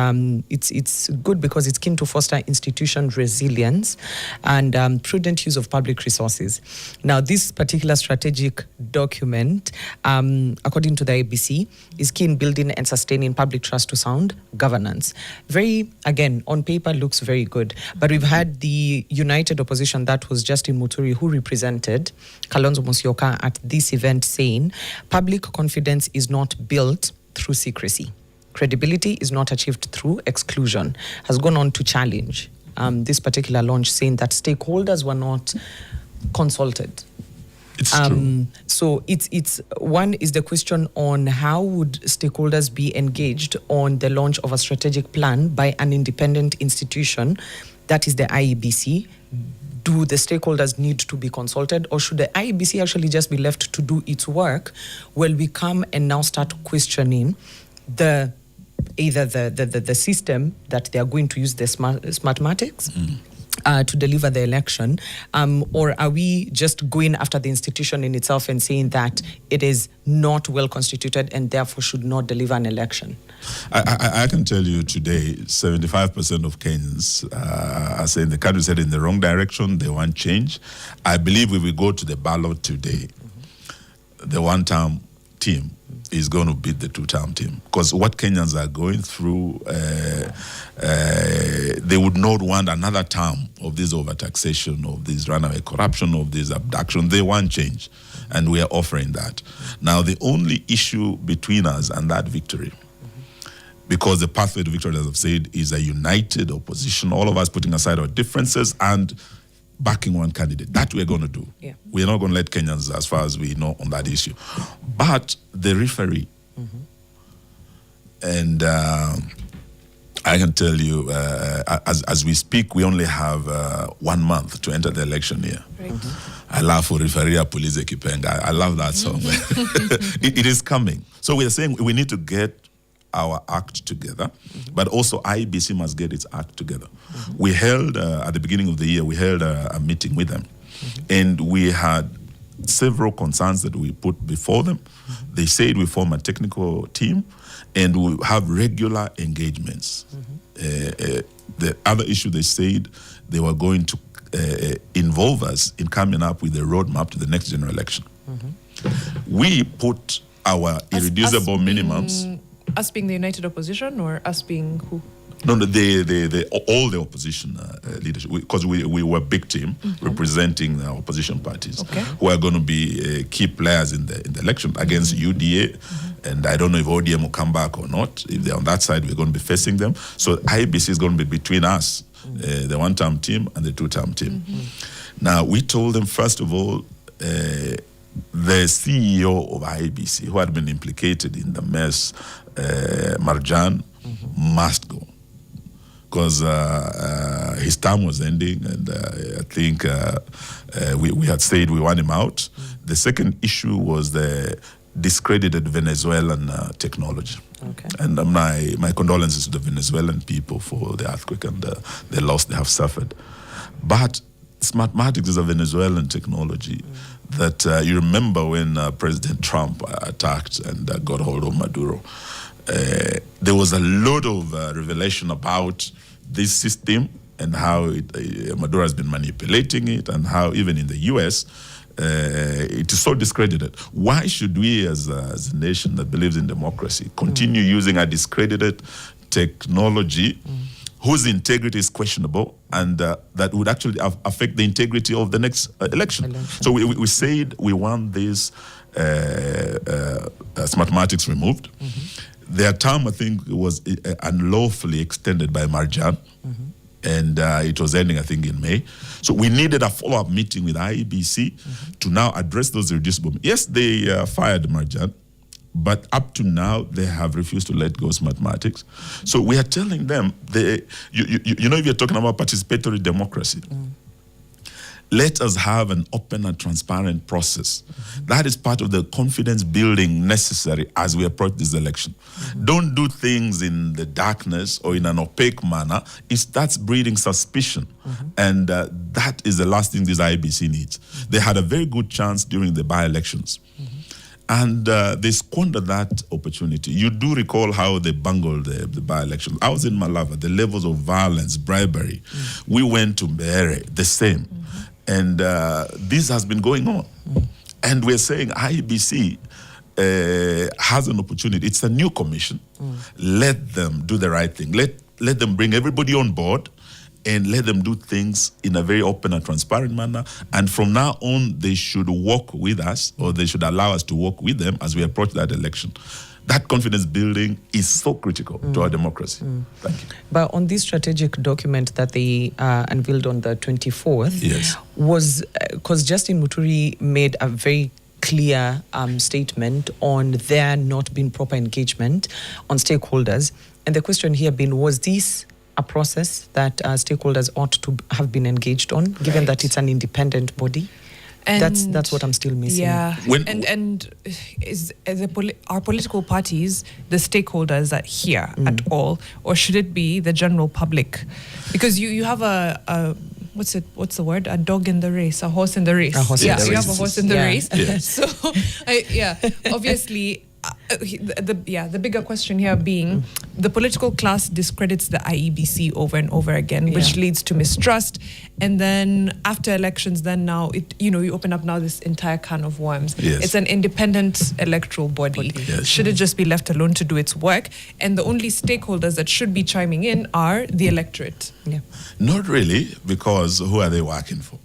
it's good because it's keen to foster institution resilience and prudent use of public resources. Now, this particular strategic document, according to the IEBC, is keen building and sustaining public trust to sound governance. Very, again, on paper looks very good, but we've had the united opposition, that was Justin Muturi, who represented Kalonzo Musyoka at this event, saying public confidence is not built through secrecy. Credibility is not achieved through exclusion. Has gone on to challenge this particular launch, saying that stakeholders were not consulted. It's true. So it's one is the question on how would stakeholders be engaged on the launch of a strategic plan by an independent institution, that is the IEBC. Do the stakeholders need to be consulted, or should the IEBC actually just be left to do its work while we come and now start questioning either the system that they are going to use, the smartmatics, to deliver the election, or are we just going after the institution in itself and saying that it is not well constituted and therefore should not deliver an election? I can tell you today, 75% of Kenyans are saying the country is heading in the wrong direction. They want change. I believe if we go to the ballot today, the one-term team is going to beat the two-term team, because what Kenyans are going through, they would not want another term of this overtaxation, of this runaway corruption, of this abduction. They want change, and we are offering that. Now, the only issue between us and that victory, because the pathway to victory, as I've said, is a united opposition, all of us putting aside our differences and backing one candidate. That we're going to do. Yeah. We're not going to let Kenyans, as far as we know, on that issue. But the referee, and I can tell you, as we speak, we only have 1 month to enter the election year. Right. I love for referee Police Kipenga. I love that song. It is coming. So we are saying we need to get our act together, but also IEBC must get its act together. We held, at the beginning of the year, we held a meeting with them, and we had several concerns that we put before them. They said we form a technical team and we have regular engagements. The other issue, they said they were going to involve us in coming up with a roadmap to the next general election. We put our irreducible minimums. Us being the united opposition, or us being who? No, all the opposition leadership, because we were a big team representing the opposition parties, who are going to be key players in the election against UDA, and I don't know if ODM will come back or not. If they're on that side, we're going to be facing them. So IEBC is going to be between us, the one-term team and the two-term team. Now, we told them, first of all, the CEO of IEBC, who had been implicated in the mess, Marjan, must go, because his term was ending, and I think we had said we want him out. The second issue was the discredited Venezuelan technology. Okay. And my condolences to the Venezuelan people for the earthquake and the loss they have suffered. But Smartmatics is a Venezuelan technology that you remember when President Trump attacked and got hold of Maduro. There was a lot of revelation about this system and how Maduro has been manipulating it, and how even in the US, it is so discredited. Why should we as a nation that believes in democracy continue using a discredited technology whose integrity is questionable, and that would actually affect the integrity of the next election? So we said we want this Smartmatics removed. Their term, I think, was unlawfully extended by Marjan, and it was ending, I think, in May. So we needed a follow-up meeting with IEBC to now address those irreducible. Yes, they fired Marjan, but up to now, they have refused to let go Smartmatics. So we are telling them, you know, if you're talking about participatory democracy, let us have an open and transparent process. That is part of the confidence building necessary as we approach this election. Don't do things in the darkness or in an opaque manner. It starts breeding suspicion. And that is the last thing this IBC needs. They had a very good chance during the by-elections. And they squandered that opportunity. You do recall how they bungled the by-elections. I was in Malava, the levels of violence, bribery. We went to Mbere, the same. And this has been going on. And we're saying IEBC has an opportunity. It's a new commission. Let them do the right thing. Let them bring everybody on board and let them do things in a very open and transparent manner. And from now on, they should work with us, or they should allow us to work with them as we approach that election. That confidence building is so critical to our democracy. Thank you. But on this strategic document that they unveiled on the 24th, yes, was because Justin Muturi made a very clear statement on there not being proper engagement on stakeholders. And the question here being, was this a process that stakeholders ought to have been engaged on, given that it's an independent body? And that's what I'm still missing. Yeah, are political parties the stakeholders that here at all, or should it be the general public? Because you have a what's the word? A dog in the race, a horse in the race. You have a horse in the race. Yes. So obviously. The bigger question here being the political class discredits the IEBC over and over again, which leads to mistrust. And then after elections, then now you open up now this entire can of worms. Yes. It's an independent electoral body. Yes. Should it just be left alone to do its work? And the only stakeholders that should be chiming in are the electorate. Yeah. Not really, because who are they working for?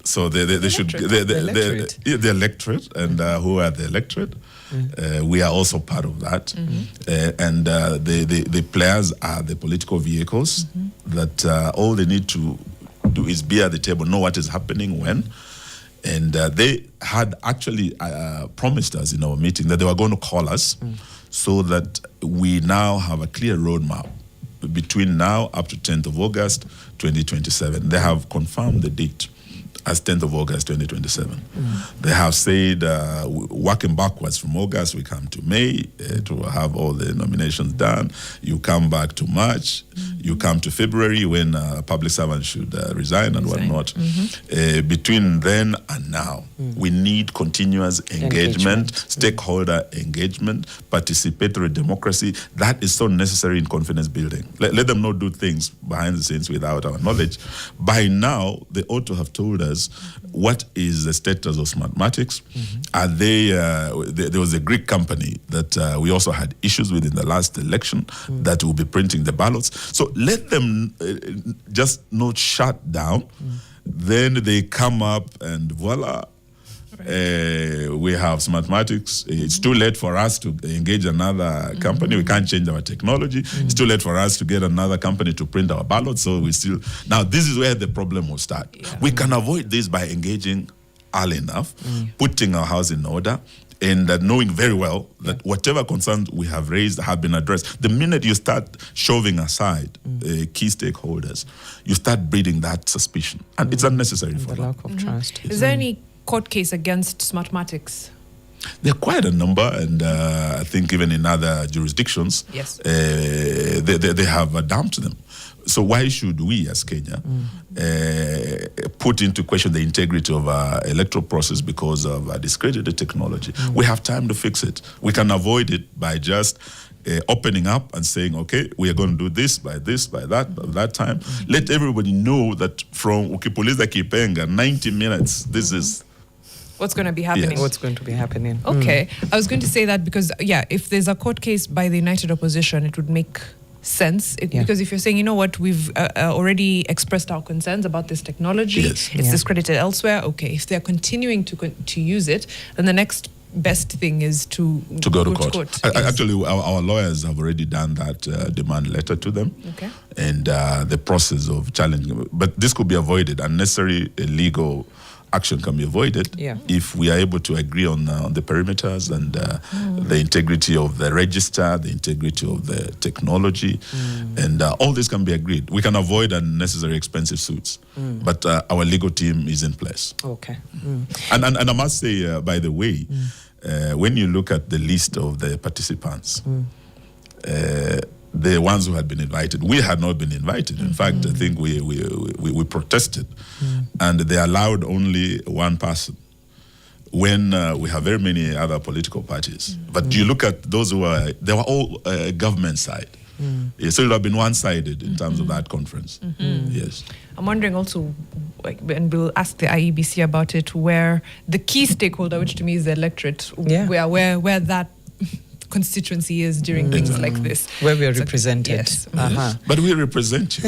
So they should the electorate, and who are the electorate? We are also part of that, and the players are the political vehicles that all they need to do is be at the table, know what is happening when, and they had actually promised us in our meeting that they were going to call us so that we now have a clear roadmap between now up to 10th of August 2027. They have confirmed the date as 10th of August 2027. They have said, working backwards from August, we come to May to have all the nominations done. You come back to March. You come to February when public servants should resign and whatnot. Between then and now, we need continuous engagement, stakeholder engagement, participatory democracy. That is so necessary in confidence building. Let them not do things behind the scenes without our knowledge. By now, they ought to have told us what is the status of Smartmatics. Are they? There was a Greek company that we also had issues with in the last election that will be printing the ballots. So let them just not shut down. Then they come up and voila. We have Smartmatics. It's too late for us to engage another company. We can't change our technology. It's too late for us to get another company to print our ballots. So we still... Now, this is where the problem will start. We can avoid this by engaging early enough, putting our house in order, and knowing very well that whatever concerns we have raised have been addressed. The minute you start shoving aside key stakeholders, you start breeding that suspicion. And it's unnecessary for the that. lack of trust. Is there any court case against Smartmatics? There are quite a number, and I think even in other jurisdictions, Yes. They have dumped them. So why should we, as Kenya, put into question the integrity of our electoral process because of discredited technology? We have time to fix it. We can avoid it by just opening up and saying, okay, we are going to do this, by that time. Let everybody know that from Ukipuliza Kipenga, 90 minutes, this is... What's going to be happening? Yes. What's going to be happening? Okay. I was going to say that because, if there's a court case by the United Opposition, it would make sense. Because if you're saying, you know what, we've already expressed our concerns about this technology, Yes. it's discredited elsewhere. Okay, if they're continuing to use it, then the next best thing is to go to court. Yes. Actually, our lawyers have already done that demand letter to them. Okay. And the process of challenging, but this could be avoided. Unnecessary legal action can be avoided if we are able to agree on the perimeters and the integrity of the register, the integrity of the technology, and all this can be agreed. We can avoid unnecessary expensive suits, but our legal team is in place. Okay. And I must say, by the way, when you look at the list of the participants, the ones who had been invited, we had not been invited. In fact, I think we protested, and they allowed only one person when we have very many other political parties. But you look at those who were, they were all government side. So it would have been one-sided in terms of that conference. Yes. I'm wondering also, and we'll ask the IEBC about it, where the key stakeholder, which to me is the electorate, where that constituency is during things like this. Where we are represented. Yes. But we represent you.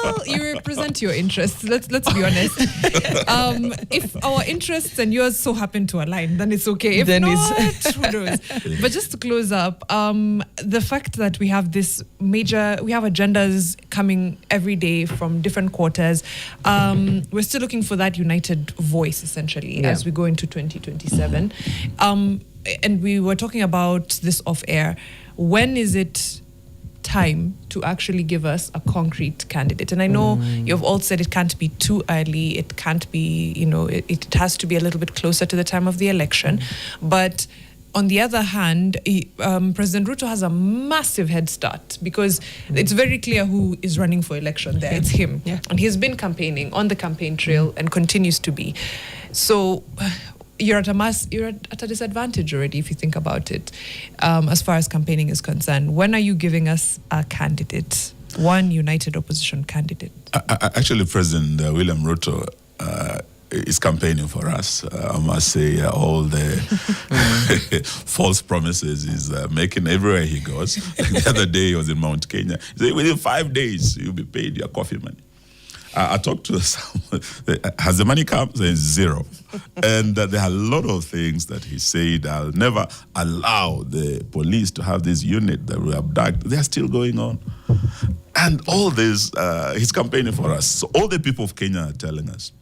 Well, you represent your interests. Let's be honest. If our interests and yours so happen to align, then it's okay. If Then not, who knows? But just to close up, the fact that we have we have agendas coming every day from different quarters. We're still looking for that united voice, essentially, as we go into 2027. And we were talking about this off air. When is it time to actually give us a concrete candidate? And I know you've all said it can't be too early. It can't be, it has to be a little bit closer to the time of the election. But on the other hand, President Ruto has a massive head start because it's very clear who is running for election there. It's him. Yeah. And he's been campaigning on the campaign trail and continues to be. So you're at a disadvantage already if you think about it, as far as campaigning is concerned. When are you giving us a candidate, one united opposition candidate? Actually, President William Ruto is campaigning for us. I must say, all the false promises he's making everywhere he goes. The other day he was in Mount Kenya. He said, within 5 days, you'll be paid your coffee money. I talked to someone, has the money come? There's zero. And there are a lot of things that he said, I'll never allow the police to have this unit that will abduct. They're still going on. And all this, he's campaigning for us. So all the people of Kenya are telling us,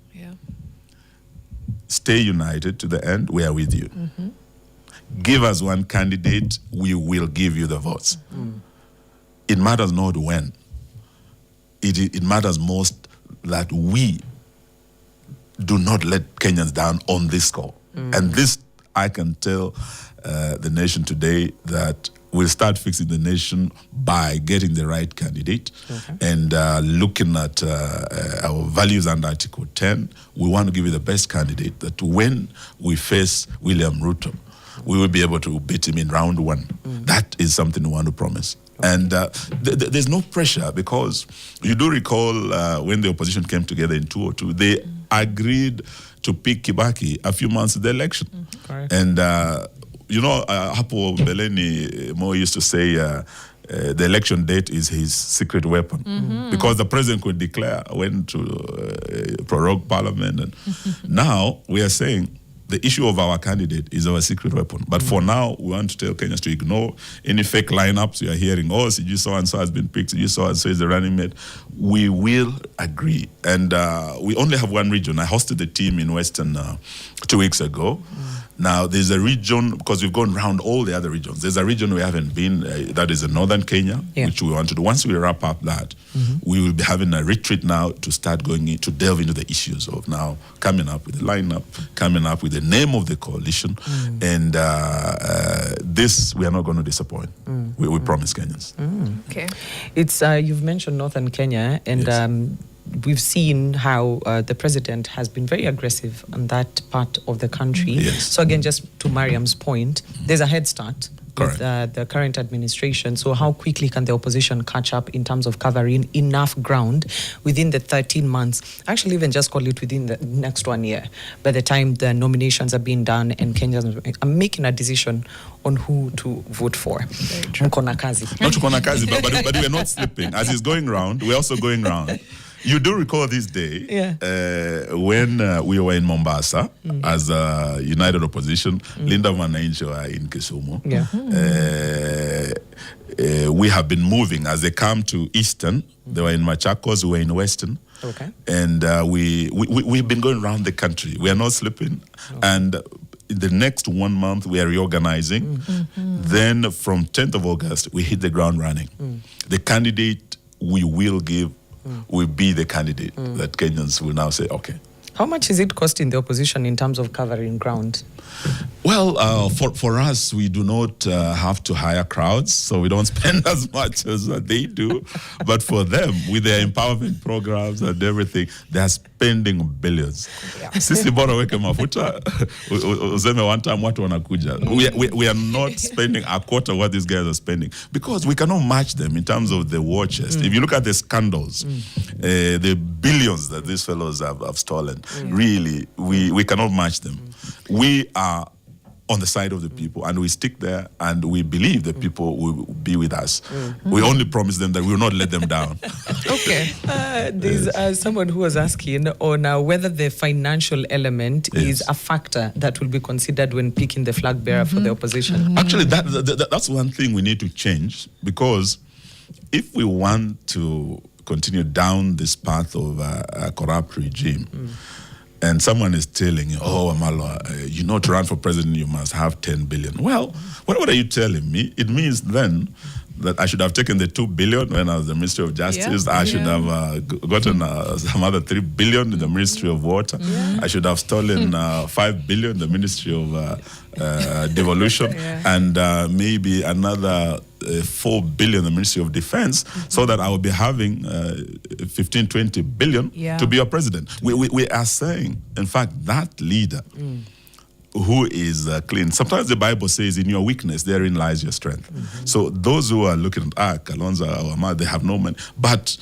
stay united to the end, we are with you. Give us one candidate, we will give you the votes. It matters not when. It matters most that we do not let Kenyans down on this score. And this, I can tell the nation today that we'll start fixing the nation by getting the right candidate and looking at our values under Article 10. We want to give you the best candidate that when we face William Ruto, we will be able to beat him in round one. That is something we want to promise. And there's no pressure because you do recall when the opposition came together in 2002, they agreed to pick Kibaki a few months of the election. And, Hapo Beleni Mo used to say the election date is his secret weapon because the president could declare when to prorogue parliament. And now we are saying, the issue of our candidate is our secret weapon. But for now, we want to tell Kenyans to ignore any fake lineups you are hearing. Oh, CG so-and-so has been picked, CG so-and-so is the running mate. We will agree. And we only have one region. I hosted the team in Western 2 weeks ago. Now, there's a region, because we've gone around all the other regions, there's a region we haven't been, that is in northern Kenya, which we want to do. Once we wrap up that, we will be having a retreat now to start going in, to delve into the issues of now coming up with the lineup, coming up with the name of the coalition, and this we are not going to disappoint. We promise Kenyans. Okay. It's you've mentioned northern Kenya, and we've seen how the president has been very aggressive on that part of the country. Yes. So again, just to Mariam's point, there's a head start with Correct. the current administration. So how quickly can the opposition catch up in terms of covering enough ground within the 13 months? Actually, even just call it within the next 1 year. By the time the nominations are being done and Kenyans are making a decision on who to vote for. Mkona kazi. Not to Konakazi, but we're not slipping. As he's going round, we're also going round. You do recall this day when we were in Mombasa as a united opposition, Linda Mwananchi were in Kisumu. We have been moving as they come to Eastern. They were in Machakos, we were in Western. Okay. And we've been going around the country. We are not slipping. And in the next 1 month, we are reorganizing. Then from 10th of August, we hit the ground running. The candidate we will give will be the candidate that Kenyans will now say, okay. How much is it costing the opposition in terms of covering ground? Well, for us, we do not have to hire crowds, so we don't spend as much as they do. But for them, with their empowerment programs and everything, they are spending billions. Sisi bora weke mafuta, useme one time watu wanakuja. We are not spending a quarter of what these guys are spending because we cannot match them in terms of the war chest. If you look at the scandals, the billions that these fellows have stolen, really, we cannot match them. We are on the side of the people and we stick there and we believe the people will be with us. We only promise them that we will not let them down. Okay. There's someone who was asking on whether the financial element is a factor that will be considered when picking the flag bearer for the opposition. Actually, that's one thing we need to change, because if we want to continue down this path of a corrupt regime, and someone is telling you, oh, Wamalwa, to run for president, you must have 10 billion. Well, what are you telling me? It means then that I should have taken the 2 billion when I was the Ministry of Justice. I should have gotten some other 3 billion in the Ministry of Water. I should have stolen 5 billion in the Ministry of Devolution, and maybe another 4 billion in the Ministry of Defense, so that I will be having 15, 20 billion to be a president. We are saying, in fact, that leader who is clean. Sometimes the Bible says, in your weakness, therein lies your strength. So those who are looking at Kalonzo, Awama, they have no money. But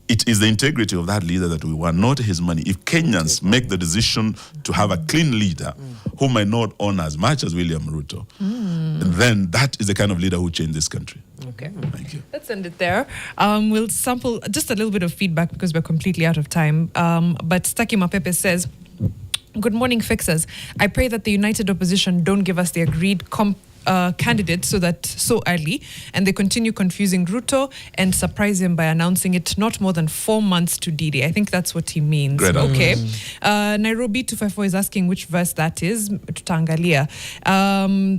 it is the integrity of that leader that we want, not his money. If Kenyans make the decision to have a clean leader who might not own as much as William Ruto, then that is the kind of leader who changed this country. Okay. Thank you. Let's end it there. We'll sample just a little bit of feedback because we're completely out of time. But Staki Mapepe says, good morning, fixers. I pray that the united opposition don't give us the agreed candidate so early, and they continue confusing Ruto and surprise him by announcing it not more than 4 months to D-Day. I think that's what he means. Great. Okay. Nairobi 254 is asking which verse that is. Tutaangalia.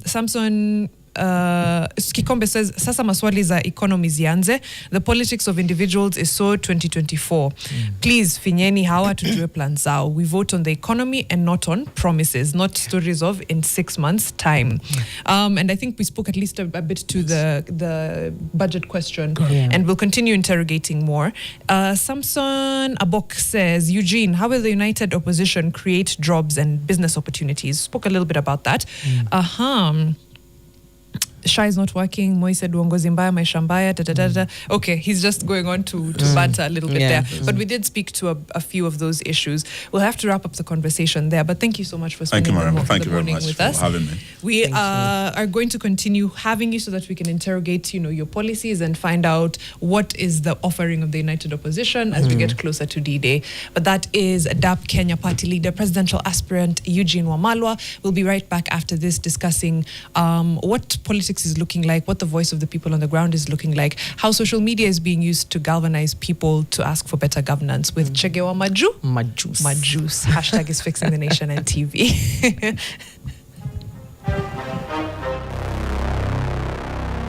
Samson Kikombe says, sasa maswali za economy zianze. The politics of individuals is so 2024. Please, finyeni hawa tujue plan zao. We vote on the economy and not on promises, not stories of in 6 months' time. And I think we spoke at least a bit to the budget question, and we'll continue interrogating more. Samson Abok says, Eugene, how will the united opposition create jobs and business opportunities? Spoke a little bit about that. Shah is not working. Moi said uongozi mbaya, maisha mbaya, Okay, he's just going on to banter a little bit there. But we did speak to a few of those issues. We'll have to wrap up the conversation there. But thank you so much for spending the morning with us. Thank you very much for having me. We are going to continue having you so that we can interrogate, your policies and find out what is the offering of the united opposition as we get closer to D-Day. But that is DAP Kenya Party Leader, presidential aspirant Eugene Wamalwa. We'll be right back after this discussing what politics is looking like, what the voice of the people on the ground is looking like, how social media is being used to galvanize people to ask for better governance with Chegewa Majus. Hashtag is fixing the nation and TV.